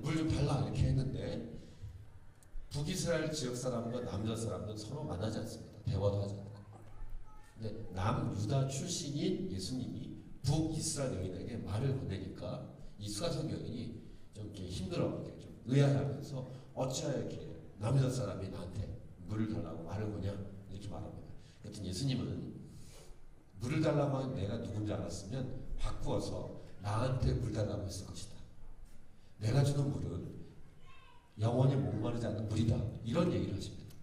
물 좀 달라 이렇게 했는데 북이스라엘 지역 사람과 남자 사람들은 서로 만나지 않습니다. 대화도 하지 않고. 근데 남유다 출신인 예수님이 북이스라엘 여인에게 말을 보내니까 이 수가성 여인이 좀 이렇게 힘들어, 이렇게 좀 의아해하면서 어찌하여 이렇게 남유다 사람이 나한테 물을 달라고 말을 거냐 이렇게 말합니다. 여튼 예수님은 물을 달라고 하는 내가 누군지 알았으면 바꾸어서 나한테 물 달라고 했을 것이다. 내가 주는 물은 영원히 목마르지 않는 물이다. 이런 얘기를 하십니다.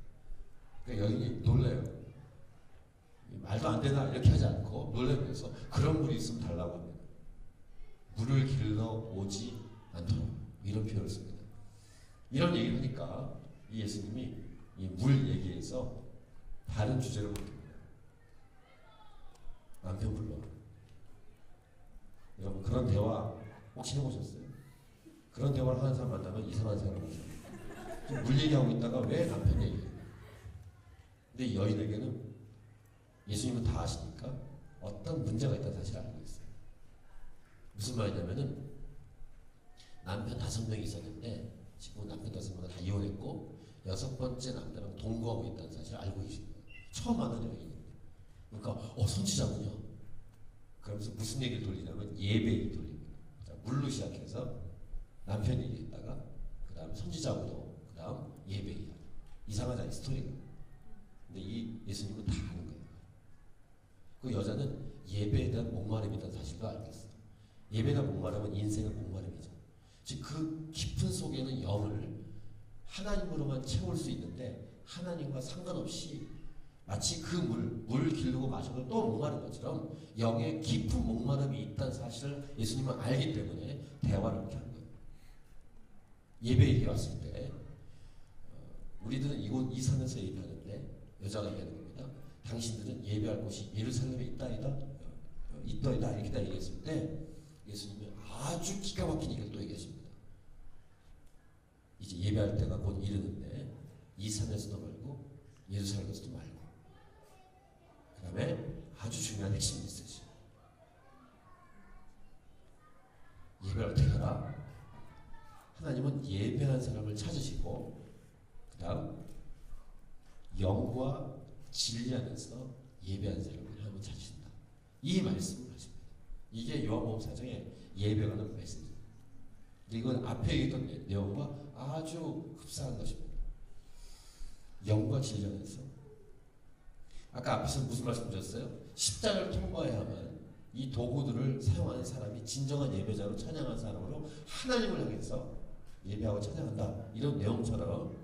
그러니까 여인이 놀래요. 말도 안 되나 이렇게 하지 않고 놀라면서 그런 물이 있으면 달라고 합니다. 물을 길러 오지 않도록 이런 표현을 씁니다. 이런 얘기를 하니까 이 예수님이 이 물 얘기에서 다른 주제로 바뀝니다. 남편 불러. 여러분 그런 대화 혹시 해보셨어요? 그런 대화를 하는 사람 만나면 이상한 사람이죠. 물 얘기하고 있다가 왜 남편 얘기해요? 근데 이 여인에게는 예수님은 다 아시니까 어떤 문제가 있다는 사실을 알고 있어요. 무슨 말이냐면은 남편 5명이 있었는데 지금 남편 5명은 다 이혼했고 6번째 남편랑 동거하고 있다는 사실을 알고 계십니다. 처음 아는 여인입니다. 그러니까 선지자군요. 그러면서 무슨 얘기를 돌리냐면 예배 얘기 돌립니다. 자, 물로 시작해서 남편 얘기했다가 그 그다음 선지자구도, 그다음 예배이야. 이상하잖아 스토리가. 근데 이 예수님은 다 아는 거예요. 그 여자는 예배에 대한 목마름이라는 사실도 알겠어. 예배에 대한 목마름은 인생의 목마름이죠. 즉 그 깊은 속에는 영을 하나님으로만 채울 수 있는데 하나님과 상관없이 마치 그 물 기르고 마셔도 또 목마른 것처럼 영의 깊은 목마름이 있다는 사실을 예수님은 알기 때문에 대화를 이렇게 한 거예요. 예배에 왔을 때 우리들은 이 산에서 예배하는데 여자가 얘기하는 겁니다. 당신들은 예배할 곳이 예루살렘에 있다이다 이렇게 다 얘기했을 때 예수님이 아주 기가 막힌 얘기를 또 얘기하십니다. 이제 예배할 때가 곧 이르는데 이 산에서도 말고 예루살렘에서도 말고 그 다음에 아주 중요한 핵심 메시지. 예배를 어떻게 하라? 하나님은 예배하는 사람을 찾으시고 그 다음 영과 진리 안에서 예배하는 사람을 하나님은 찾으신다. 이 말씀을 하십니다. 이게 요한복음 4장의 예배가 하는 메시지. 이건 앞에 얘기했던 내용과 아주 흡사한 것입니다. 영과 진리 안에서 아까 앞에서 무슨 말씀 드렸어요? 십자가를 통과해야만 이 도구들을 사용하는 사람이 진정한 예배자로 찬양하는 사람으로 하나님을 향해서 예배하고 찬양한다. 이런 내용처럼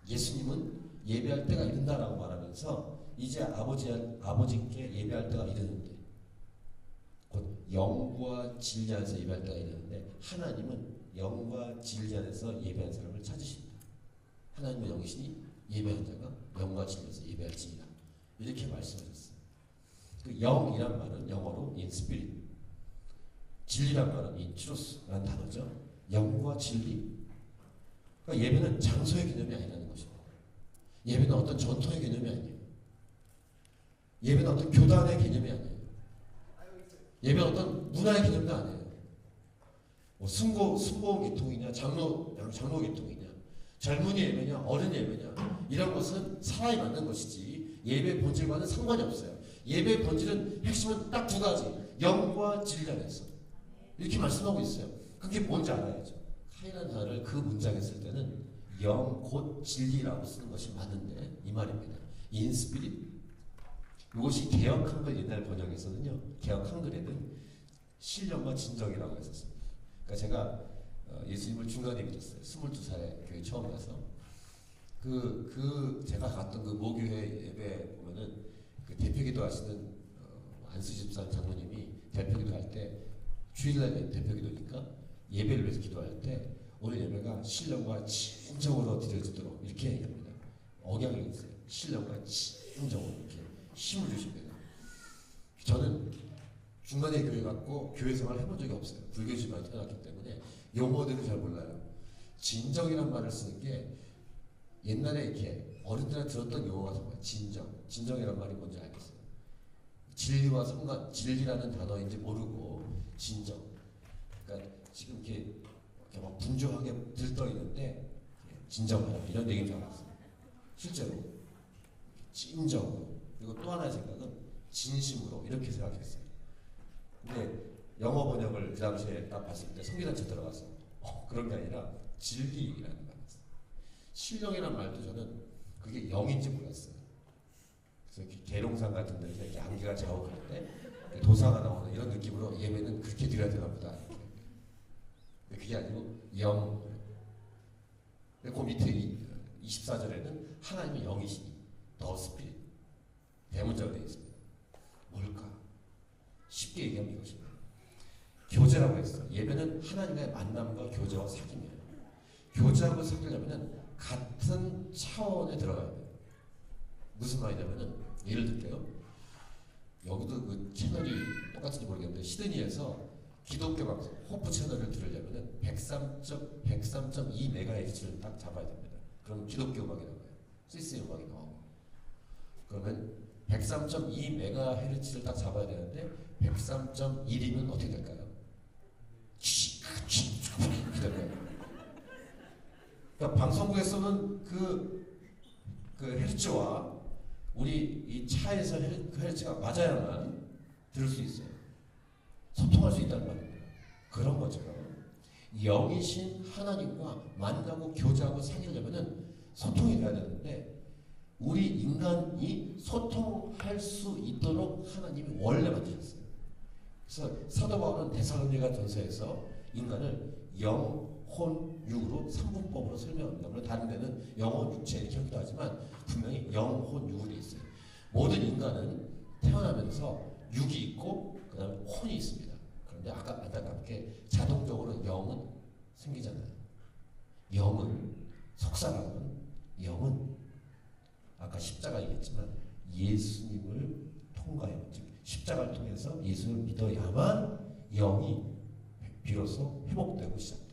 예수님은 예배할 때가 이른다라고 말하면서 이제 아버지께 예배할 때가 이르는데 곧 영과 진리 안에서 예배할 때가 이르는데 하나님은 영과 진리 안에서 예배하는 사람을 찾으십니다. 하나님은 영이시니 예배하는 자가 영과 진리에서 예배할지니라. 이렇게 말씀하셨어요. 그 영이란 말은 영어로 in spirit, 진리란 말은 in truth라는 단어죠. 영과 진리. 그러니까 예배는 장소의 개념이 아니라는 것입니다. 예배는 어떤 전통의 개념이 아니에요. 예배는 어떤 교단의 개념이 아니에요. 예배는 어떤 문화의 개념도 아니에요. 뭐 순보 계통이냐 장로 계통이냐 젊은이 예배냐 어른 예배냐 이런 것은 사람이 만든 것이지 예배 본질과는 상관이 없어요. 예배의 본질은 핵심은 딱 두 가지, 영과 진리 안에서 이렇게 말씀하고 있어요. 그게 뭔지 알아야죠. 카이라는 단어를 그 문장에 쓸 때는 영 곧 진리라고 쓰는 것이 맞는데 이 말입니다. in spirit. 이것이 개혁 한글 옛날 번역에서는요, 개혁 한글에는 신령과 진정이라고 했었습니다. 그러니까 제가 예수님을 중간에 믿었어요. 22살에 교회 처음 가서 제가 갔던 그 모교회 예배 보면은 그 대표기도 하시는 안수집사 장로님이 대표기도 할 때 주일날 대표기도니까 예배를 위해서 기도할 때 오늘 예배가 신령과 진정으로 드려지도록 이렇게 얘기합니다. 억양이 있어요. 신령과 진정으로 이렇게 힘을 주십니다. 저는 중간에 교회 갔고 교회 생활을 해본 적이 없어요. 불교 집안에 태어났기 때문에 용어들을 잘 몰라요. 진정이란 말을 쓰는 게 옛날에 이렇게 어른들한테 들었던 용어가 정말 진정이란 말이 뭔지 알겠어요. 진리와 진리라는 단어인지 모르고 진정. 그러니까 지금 이렇게 막 분주하게 들떠 있는데 진정하라 이런 얘기인 줄 알았어요. 실제로 진정으로. 그리고 또 하나의 생각은 진심으로 이렇게 생각했어요. 근데 영어 번역을 그 당시에 딱 봤을 때 성기단체 들어가서 그런 게 아니라 진리라는 말이었어요. 신령이라는 말도 저는 그게 영인지 몰랐어요. 그래서 이렇게 계룡산 같은 데서 이렇게 안개가 자욱할 때 도사가 나오는 이런 느낌으로 예배는 그렇게 드려야 되나 보다. 근데 그게 아니고 영. 그 밑에 24절에는 하나님이 영이시니 더 스피릿 대문자가 되어 있습니다. 뭘까? 쉽게 얘기하면 이것입니다. 교제라고 했어요. 예배는 하나님과의 만남과 교제와 사귑이에요. 교제하고 사귀려면 같은 차원에 들어가야 돼요. 무슨 말이냐면은 예를 들게요. 여기도 그 채널이 똑같은지 모르겠는데 시드니에서 기독교 방송 호프 채널을 들으려면은 103.2MHz를 딱 잡아야 됩니다. 그럼 기독교 음악이 나와요. CC 음악이 나오고. 그러면 103.2MHz를 딱 잡아야 되는데 103.1이면 어떻게 될까요? 이렇게 될까요? 그러니까 방송국에서는 그 헤르츠와 우리 이 차에서 그 헤르츠가 맞아야만 들을 수 있어요. 소통할 수 있다는 말입니다. 그런 것처럼 영이신 하나님과 만나고 교제하고 사귀려면은 소통이 돼야 되는데 우리 인간이 소통할 수 있도록 하나님이 원래 만드셨어요. 그래서 사도 바울은 데살로니가 전서에서 인간을 영, 혼, 육으로 삼분법으로 설명합니다. 물론 다른 데는 영혼, 육체 이렇게 하기도 하지만 분명히 영, 혼, 육으로 있어요. 모든 인간은 태어나면서 육이 있고 그 다음에 혼이 있습니다. 그런데 아까 안타깝게 자동적으로 영은 생기잖아요. 영은 속사람은 영은 아까 십자가 얘기했지만 예수님을 통과해요. 즉 십자가를 통해서 예수를 믿어야만 영이 비로소 회복되고 시작돼요.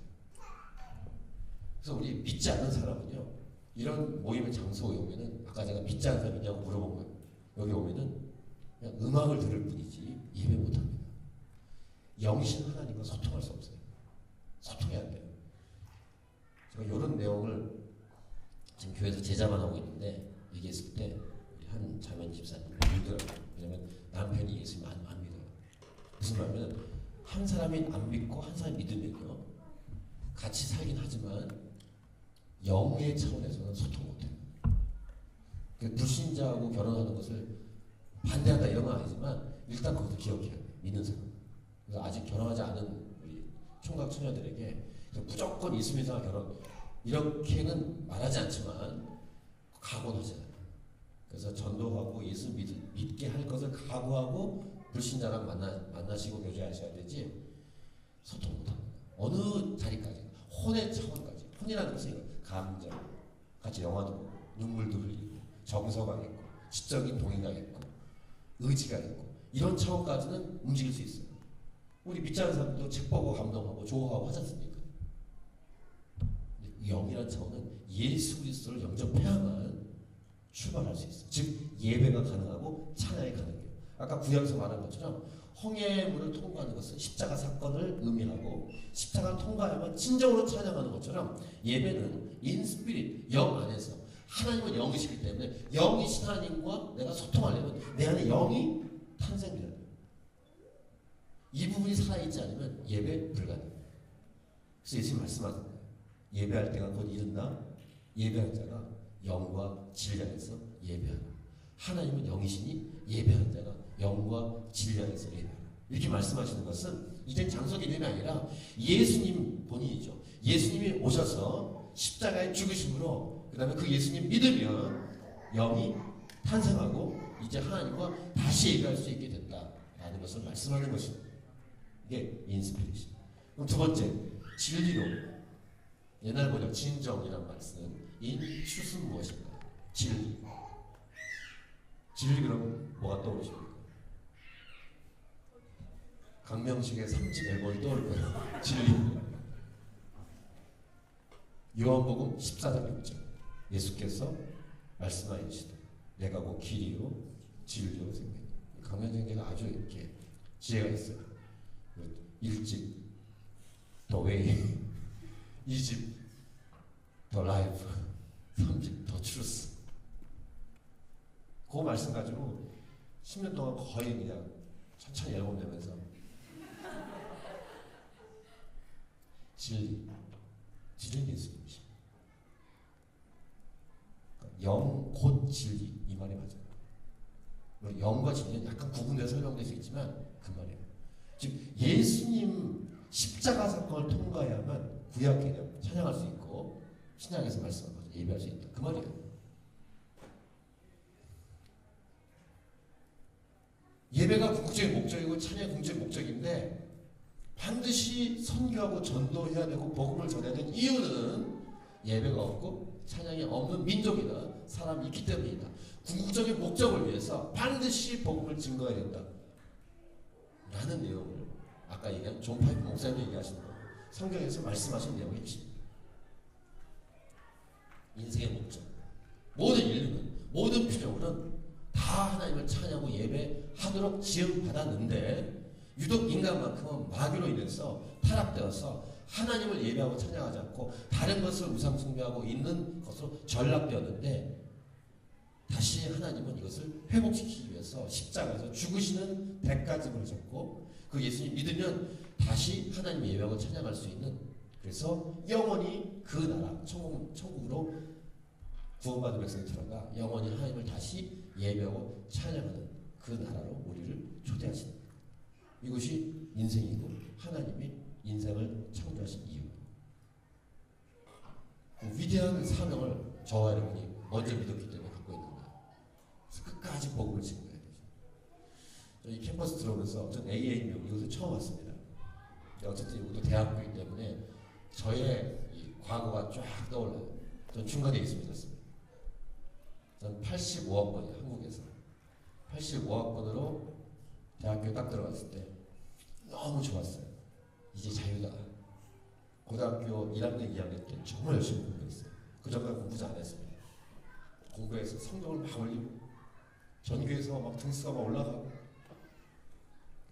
그래서 우리 믿지 않는 사람은요, 이런 모임의 장소에 오면은 아까 제가 믿지 않는 사람이 있냐고 물어본 거예요. 여기 오면은 그냥 음악을 들을 뿐이지 예배 못합니다. 영이신 하나님과 소통할 수 없어요. 소통이 안 돼요. 제가 이런 내용을 지금 교회에서 제자만 하고 있는데 얘기했을 때 우리 한 자매 집사님이 믿더라고요. 왜냐면 남편이 예수님 안 믿어요. 무슨 말이냐면 한 사람이 안 믿고 한 사람이 믿으면요 같이 살긴 하지만 영의 차원에서는 소통 못해요. 불신자하고 결혼하는 것을 반대한다 이런 건 아니지만 일단 그것도 기억해야 돼요. 믿는 사람. 그래서 아직 결혼하지 않은 우리 총각 처녀들에게 무조건 예수 믿는 사람 결혼 이렇게는 말하지 않지만 각오는 하잖아요. 그래서 전도하고 예수 믿게 할 것을 각오하고 불신자랑 만나시고 교제하셔야 되지 소통 못합니다. 어느 자리까지 혼의 차원까지. 혼이라는 것은 감정, 같이 영화도 보고 눈물도 흘리고 정서가 있고 지적인 동의가 있고 의지가 있고 이런 차원까지는 움직일 수 있어요. 우리 믿지 않는 사람도 책 보고 감동하고 좋아하고 하지 않습니까? 영이라는 차원은 예수 그리스도를 영접해야만 출발할 수 있어요. 즉 예배가 가능하고 찬양이 가능해요. 아까 구약에서 말한 것처럼 홍해물을 통과하는 것은 십자가 사건을 의미하고 십자가를 통과하면 진정으로 찬양하는 것처럼 예배는 인스피릿 영 안에서 하나님은 영이시기 때문에 영이신 하나님과 내가 소통하려면 내 안에 영이 탄생돼야 돼요. 이 부분이 살아있지 않으면 예배 불가능해요. 그래서 예수님 말씀하셨어요. 예배할 때가 곧 이른다. 예배할 자가 영과 진리 안에서 예배하라. 하나님은 영이시니 예배하는 자가 영과 진리 안에서 예배하라. 이렇게 말씀하시는 것은 이젠 장소 개념이 아니라 예수님 본인이죠. 예수님이 오셔서 십자가의 죽으심으로 그 다음에 그 예수님 믿으면 영이 탄생하고 이제 하나님과 다시 얘기할 수 있게 된다라는 것을 말씀하는 것입니다. 이게 인스피레이션. 그럼 두 번째, 진리로. 옛날 번역 진정이란 말씀. 인추스는 무엇인가요? 진리. 진리 그럼 뭐가 떠오르십니까? 강명식의 3집 앨범이 떠올 거예요. 진리. 요한복음 14장 6절. 예수께서 말씀하시되 내가 곧 길이요 진리요 생명. 강명식제가 아주 이렇게 지혜가 있어요. 1집 더 웨이, 2집 더 라이프, 3집 더 트루스. 그 말씀 가지고 10년 동안 거의 그냥 천천히 앨범 내면서 진리는 예수님이십니다. 영 곧 진리 이 말이 맞아요. 영과 진리는 약간 구분돼서 설명될 수 있지만 그 말이에요. 즉 예수님 십자가 사건을 통과해야만 구약 개념 찬양할 수 있고 신약에서 말씀한 것을 예배할 수 있다. 그 말이에요. 예배가 궁극적인 목적이고 찬양이 궁극적인 목적인데 반드시 선교하고 전도해야 되고 복음을 전해야 되는 이유는 예배가 없고 찬양이 없는 민족이나 사람이 있기 때문이다. 궁극적인 목적을 위해서 반드시 복음을 증거해야 된다. 라는 내용을 아까 얘기한 존 파이프 목사님이 얘기하신 거 성경에서 말씀하신 내용이 있습니다. 인생의 목적. 모든 인류는 모든 피조물은 다 하나님을 찬양하고 예배하도록 지음받았는데 유독 인간만큼은 마귀로 인해서 타락되어서 하나님을 예배하고 찬양하지 않고 다른 것을 우상 숭배하고 있는 것으로 전락되었는데 다시 하나님은 이것을 회복시키기 위해서 십자가에서 죽으시는 대가짐을 졌고 그 예수님 믿으면 다시 하나님 예배하고 찬양할 수 있는 그래서 영원히 그 나라 천국으로 구원받은 백성이 들어가 영원히 하나님을 다시 예배하고 찬양하는 그 나라로 우리를 초대하시는 거예요. 이것이 인생이고 하나님이 인생을 창조하신 이유. 그 위대한 사명을 저와 여러분이 먼저 믿었기 때문에 갖고 있는 거예요. 그래서 끝까지 복음을 증거해야 되죠. 저희 캠퍼스 들어오면서 전 AAU 이곳에 처음 왔습니다. 어쨌든 이것도 대학교이기 때문에 저의 이 과거가 쫙 떠올라요. 전 중간에 있습니다. 전 85학번이에요. 한국에서 85학번으로 대학교에 딱 들어갔을 때 너무 좋았어요. 이제 자유다. 고등학교 1학년, 2학년 때 정말 열심히 공부했어요. 그 전까지 공부 잘 안 했습니다. 공부해서 성적을 막 올리고 전교에서 막 등수가 막 올라가고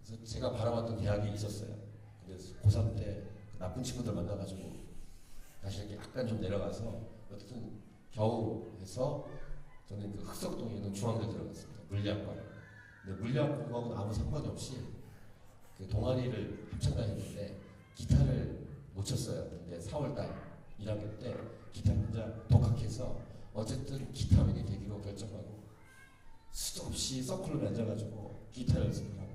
그래서 제가 바라봤던 대학이 있었어요. 그래서 고3 때 나쁜 친구들 만나가지고 다시 이렇게 약간 좀 내려가서 어쨌든 겨우 해서 저는 그 흑석동에 있는 중앙대 들어갔습니다. 물리학과를. 근데 물리학 공부하고는 아무 상관이 없이 그 동아리를 합창 다녔는데 기타를 못 쳤어요. 근데 4월달 1학년 때 기타 혼자 독학해서 어쨌든 기타맨이 되기로 결정하고 수도 없이 서클로 앉아가지고 기타 연습을 하고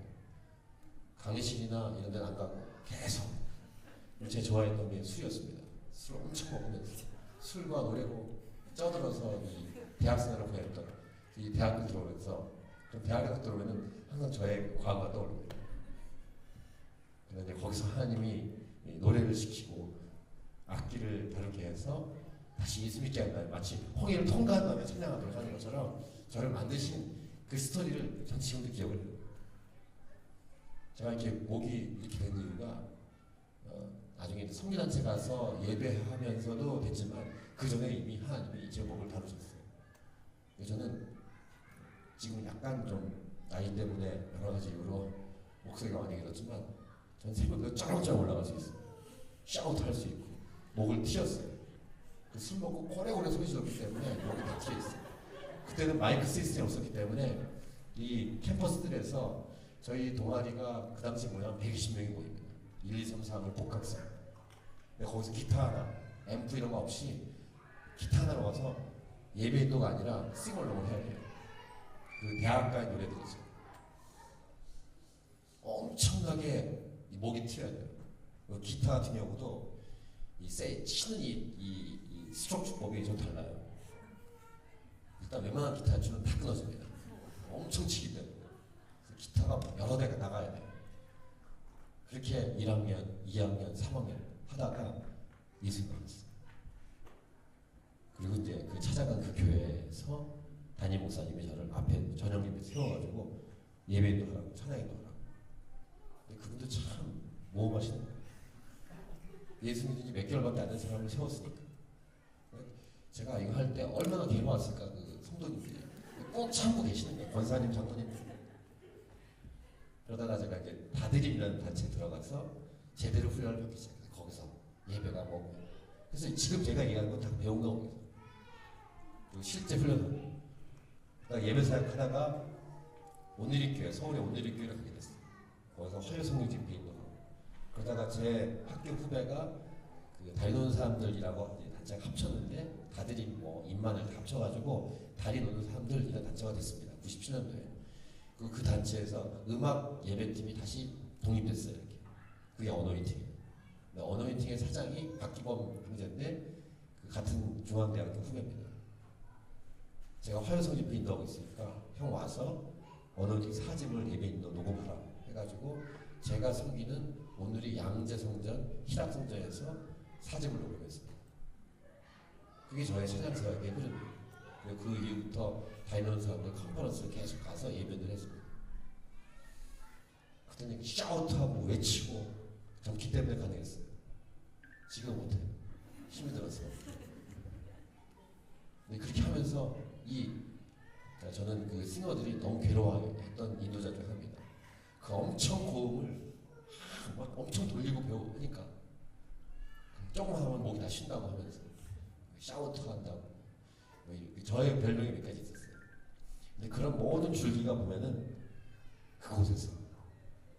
강의실이나 이런 데는 안 가고 계속 제 좋아했던 게 술이었습니다. 술 엄청 먹으면서 술과 노래로 쪄들어서 이 대학생활을 보냈던 이 대학교 들어오면서 대학에 들어오면 항상 저의 과거가 떠오릅니다. 그런데 거기서 하나님이 노래를 시키고 악기를 다루게 해서 다시 예수 믿게 한다. 마치 홍해를 통과한 다음에 찬양하도록 하는 것처럼 저를 만드신 그 스토리를 전 지금도 기억을 해요. 제가 이렇게 목이 이렇게 된 이유가 나중에 성교단체 가서 예배하면서도 됐지만 그 전에 이미 하나님이 제 목을 다루셨어요. 저는 지금 약간 좀 나이 때문에 여러 가지 이유로 목소리가 많이 길었지만 전 새벽에 쩌렁쩌렁 올라갈 수 있어요. 샤우트 할 수 있고 목을 튀었어요. 술 먹고 고래고래 소리 질렀기 때문에 목이 다 튀어 있어요. 그때는 마이크 시스템이 없었기 때문에 이 캠퍼스들에서 저희 동아리가 그 당시 뭐냐 120명이 모입니다. 1, 2, 3, 4을 복학생. 거기서 기타 하나, 앰프 이런 거 없이 기타 하나로 와서 예배 인도가 아니라 싱얼롱을 해야 돼요. 그 대학가의 노래들이죠. 엄청나게 목이 튀어야 돼요. 기타 같은 경우도 치는 이 스트로크 주법이 좀 달라요. 일단 웬만한 기타 줄은 다 끊어집니다. 엄청 치기 때문에. 기타가 여러 대가 나가야 돼요. 그렇게 1학년, 2학년, 3학년 하다가 예수님 만났어요. 그리고 이제 그 찾아간 그 교회에서 담임 목사님이 저를 앞에 저녁 예배 세워가지고 예배도 하라고 찬양도 하라고. 근데 그분도 참 모험하시는 거예요. 예수 믿은 지 몇 개월밖에 안 된 사람을 세웠으니까. 제가 이거 할 때 얼마나 괴로웠을까 그 성도님들이 꼭 참고 계시는 거예요. 권사님, 장로님. 그러다가 제가 이제 다드림이라는 단체에 들어가서 제대로 훈련을 받기 시작해요. 거기서 예배가 뭐고. 그래서 지금 제가 얘기하는 건 다 배운 거거든요. 그리고 실제 훈련을. 그러니까 예배 사역 하다가 온누리교회, 서울의 온누리교회를 가게 됐어요. 거기서 화요성령 집회인도 하고. 그러다가 제 학교 후배가 그 다리 노는 사람들이라고 단체가 합쳤는데 다드림 뭐 입만을 다 합쳐가지고 다리 노는 사람들이라는 단체가 됐습니다. 97년도에. 그 단체에서 음악 예배팀이 다시 독립됐어요. 이렇게. 그게 어노인팅이에요. 어노인팅의 사장이 박기범 형제인데 그 같은 중앙대학교 후배입니다. 제가 화요성 집회 인도하고 있으니까 형 와서 어노인팅 4집을 예배 인도 녹음하라 해가지고 제가 섬기는 오늘이 양재성전, 희락성전에서 4집을 녹음했습니다. 그게 저의 찬양사역의 흐름이에요. 그리고 그 이후부터 다니는 사람들 컨퍼런스를 계속 가서 예배를 했습니다. 그때는 샤우트하고 외치고 전기 때문에 가능했어요. 지금 못해요. 힘이 들어서. 근데 그렇게 하면서 그러니까 저는 그 싱어들이 너무 괴로워했던 인도자 중 하나입니다. 그 엄청 고음을 막 엄청 돌리고 배우니까 조금만 하면 목이 다 쉰다고 하면서 샤우트 한다고. 저의 별명이 몇 가지 있었어요. 근데 그런 모든 줄기가 보면은 그곳에서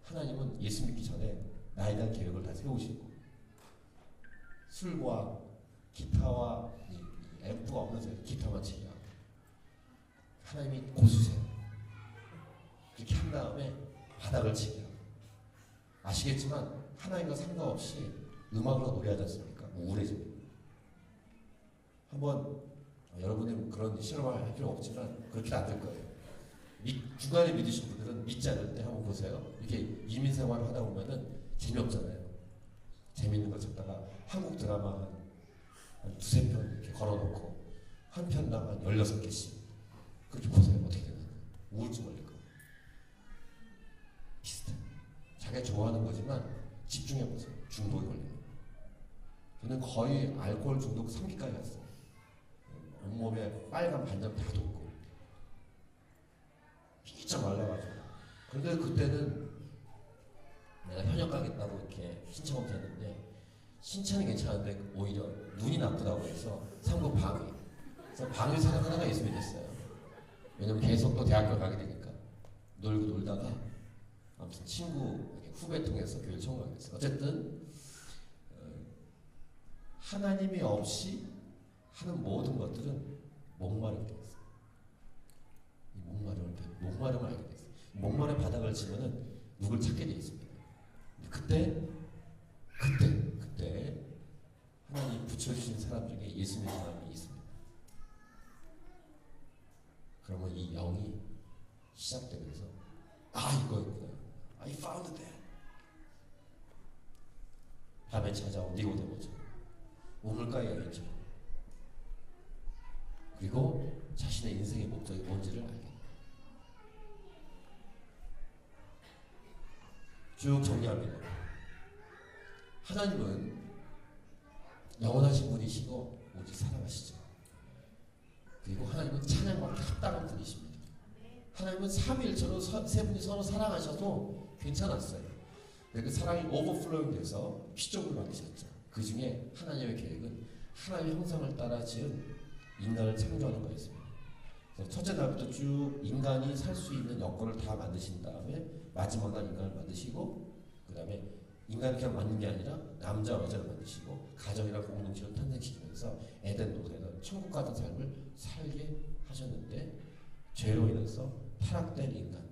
하나님은 예수 믿기 전에 나에 대한 계획을 다 세우시고 술과 기타와 이 앰프가 없는 세상, 기타만 치게 하고 하나님이 고수세요. 이렇게 한 다음에 바닥을 치게 하고 아시겠지만 하나님과 상관없이 음악으로 노래하지 않습니까? 우울해집니다. 한번 여러분이 그런 실험을 할 필요 없지만 그렇게 안 될 거예요. 중간에 믿으신 분들은 믿지 않을 때 한번 보세요. 이렇게 이민 생활을 하다 보면은 재미없잖아요. 재밌는 걸 찾다가 한국 드라마 한 두세 편 이렇게 걸어놓고 한 편당 한 16개씩 그렇게 보세요. 어떻게 되나? 우울증 걸릴 거예요. 비슷해. 자기가 좋아하는 거지만 집중해보세요. 중독이 걸리는 거예요. 저는 거의 알코올 중독 3기까지 갔어요. 온몸에 빨간 반점 다 돋고 삐쩍 말라가지고. 그런데 그때는 내가 현역 가겠다고 이렇게 신청부터 했는데 신청이 괜찮은데 오히려 눈이 나쁘다고 해서 상부 방위. 그래서 방위 생각하다가 예수님이 됐어요. 왜냐면 계속 또 대학교 가게 되니까 놀고 놀다가 아무튼 친구 후배 통해서 교회를 처음 가게 됐어요. 어쨌든 하나님이 없이 하는 모든 것들은 목마르게 됐어요. 이 목마름을 알게 됐어요. 목마른 바닥을 치면은 누굴 찾게 돼 있습니다. 그때 하나님 붙여주신 사람 중에 예수님의 사람이 있습니다. 그러면 이 영이 시작되면서 이거였구나. I found that. 밤에 찾아온 니고데모죠. 우물가의 여인처럼. 그리고 자신의 인생의 목적이 뭔지를 알게 됩니다. 쭉 정리합니다. 하나님은 영원하신 분이시고 오직 사랑하시죠. 그리고 하나님은 찬양과 합당한 분이십니다. 하나님은 삼위일체로 세 분이 서로 사랑하셔도 괜찮았어요. 그 사랑이 오버플로잉 돼서 피조물을 만드셨죠. 그 중에 하나님의 계획은 하나님의 형상을 따라 지은 인간을 창조하는 거였습니다. 그래서 첫째 날부터 쭉 인간이 살 수 있는 여건을 다 만드신 다음에 마지막 날 인간을 만드시고 그 다음에 인간을 그냥 만든 게 아니라 남자 여자를 만드시고 가정이랑 공동체를 탄생시키면서 에덴 동산에서 천국 같은 삶을 살게 하셨는데 죄로 인해서 타락된 인간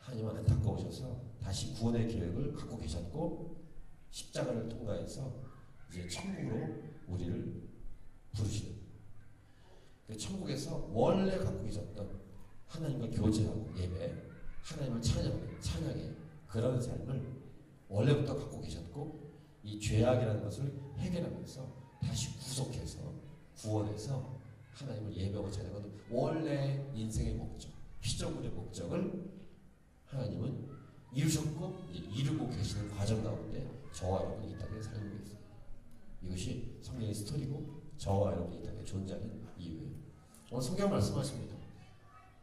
하나님은 안타까우셔서 다시 구원의 계획을 갖고 계셨고 십자가를 통과해서 이제 천국으로 우리를 부르시는 천국에서 원래 갖고 계셨던 하나님과 교제하고 예배 하나님을 찬양해 그런 삶을 원래부터 갖고 계셨고 이 죄악이라는 것을 해결하면서 다시 구속해서 구원해서 하나님을 예배하고 찬양하는 원래 인생의 목적 피조물의 목적을 하나님은 이루셨고 이루고 계시는 과정 가운데 저와 여러분이 이 땅에 살고 있습니다. 이것이 성경의 스토리고 저와 여러분이 이 땅에 존재하는 이유예요. 오늘 성경 말씀하십니다.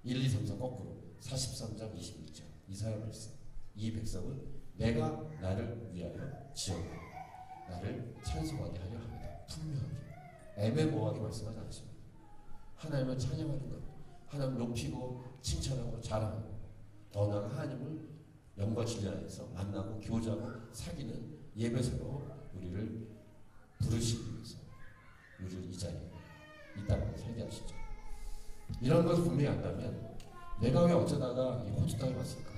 1, 2, 3, 4 거꾸로 43장 21절 이사야 말씀 이 백성은 내가 나를 위하여 지었고 나를 찬송하게 하려 합니다. 분명하게 애매모호하게 말씀하지 않습니다. 하나님을 찬양하는 것 하나님을 높이고 칭찬하고 자랑하고 더 나아가 하나님을 영과 진리 안에서 만나고 교제하고 사귀는 예배소로 우리를 부르시기 위해서 우리를 이 자리에 이 땅에 살게 하시죠. 이런 것을 분명히 안다면 내가 왜 어쩌다가 이 호주 땅에 왔을까?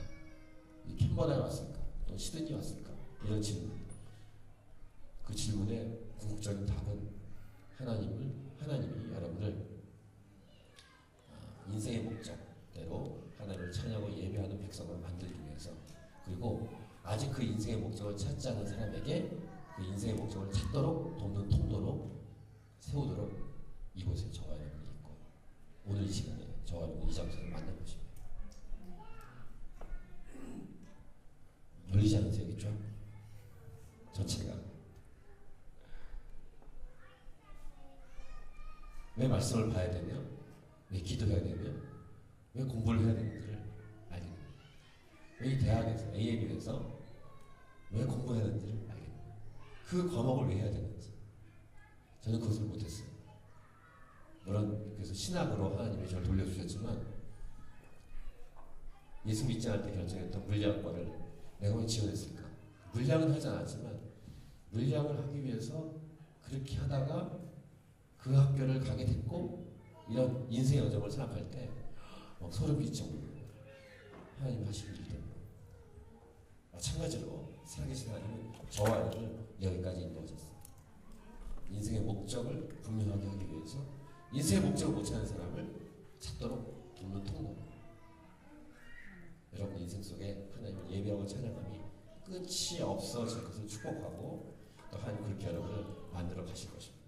이 캔버라에 왔을까? 또 시드니 왔을까? 이런 질문. 그 질문의 궁극적인 답은 하나님이 여러분을 인생의 목적대로 하나님을 찬양하고 예배하는 백성을 만들기 위해서 그리고 아직 그 인생의 목적을 찾지 않은 사람에게 그 인생의 목적을 찾도록 돕는 통로로 세우도록 이곳에 저와 여러분이 있고 오늘 이 시간에 저와 여러분이 이 장소를 만나보십니다. 열리지 않으세요? 여기 쫙? 전체가 왜 말씀을 봐야 되며 왜 기도해야 되며 왜 공부를 해야 되는지를 알게 됩니다. 왜 이 대학에서 AMU에서 왜 공부해야 되는지를 알게 됩니다. 그 과목을 왜 해야 되는지 저는 그것을 못했어요. 물론 그래서 신학으로 하나님이 저를 돌려주셨지만 예수 믿지 않을 때 결정했던 물리학과를 내가 왜 지원했을까? 물리학은 하지 않았지만 물리학을 하기 위해서 그렇게 하다가 그 학교를 가게 됐고 이런 인생의 여정을 생각할 때 소름 끼치고 하나님 하시는 일 때문에 마찬가지로 살아계신 하나님은 저와 여러분을 여기까지 인도하셨어요. 인생의 목적을 분명하게 하기 위해서 인생의 목적을 못 찾는 사람을 찾도록 돕는 통로. 여러분 인생 속에 하나님을 예배하고 찬양함이 끝이 없어질 것을 축복하고 또 하나님 그렇게 여러분을 만들어 가실 것입니다.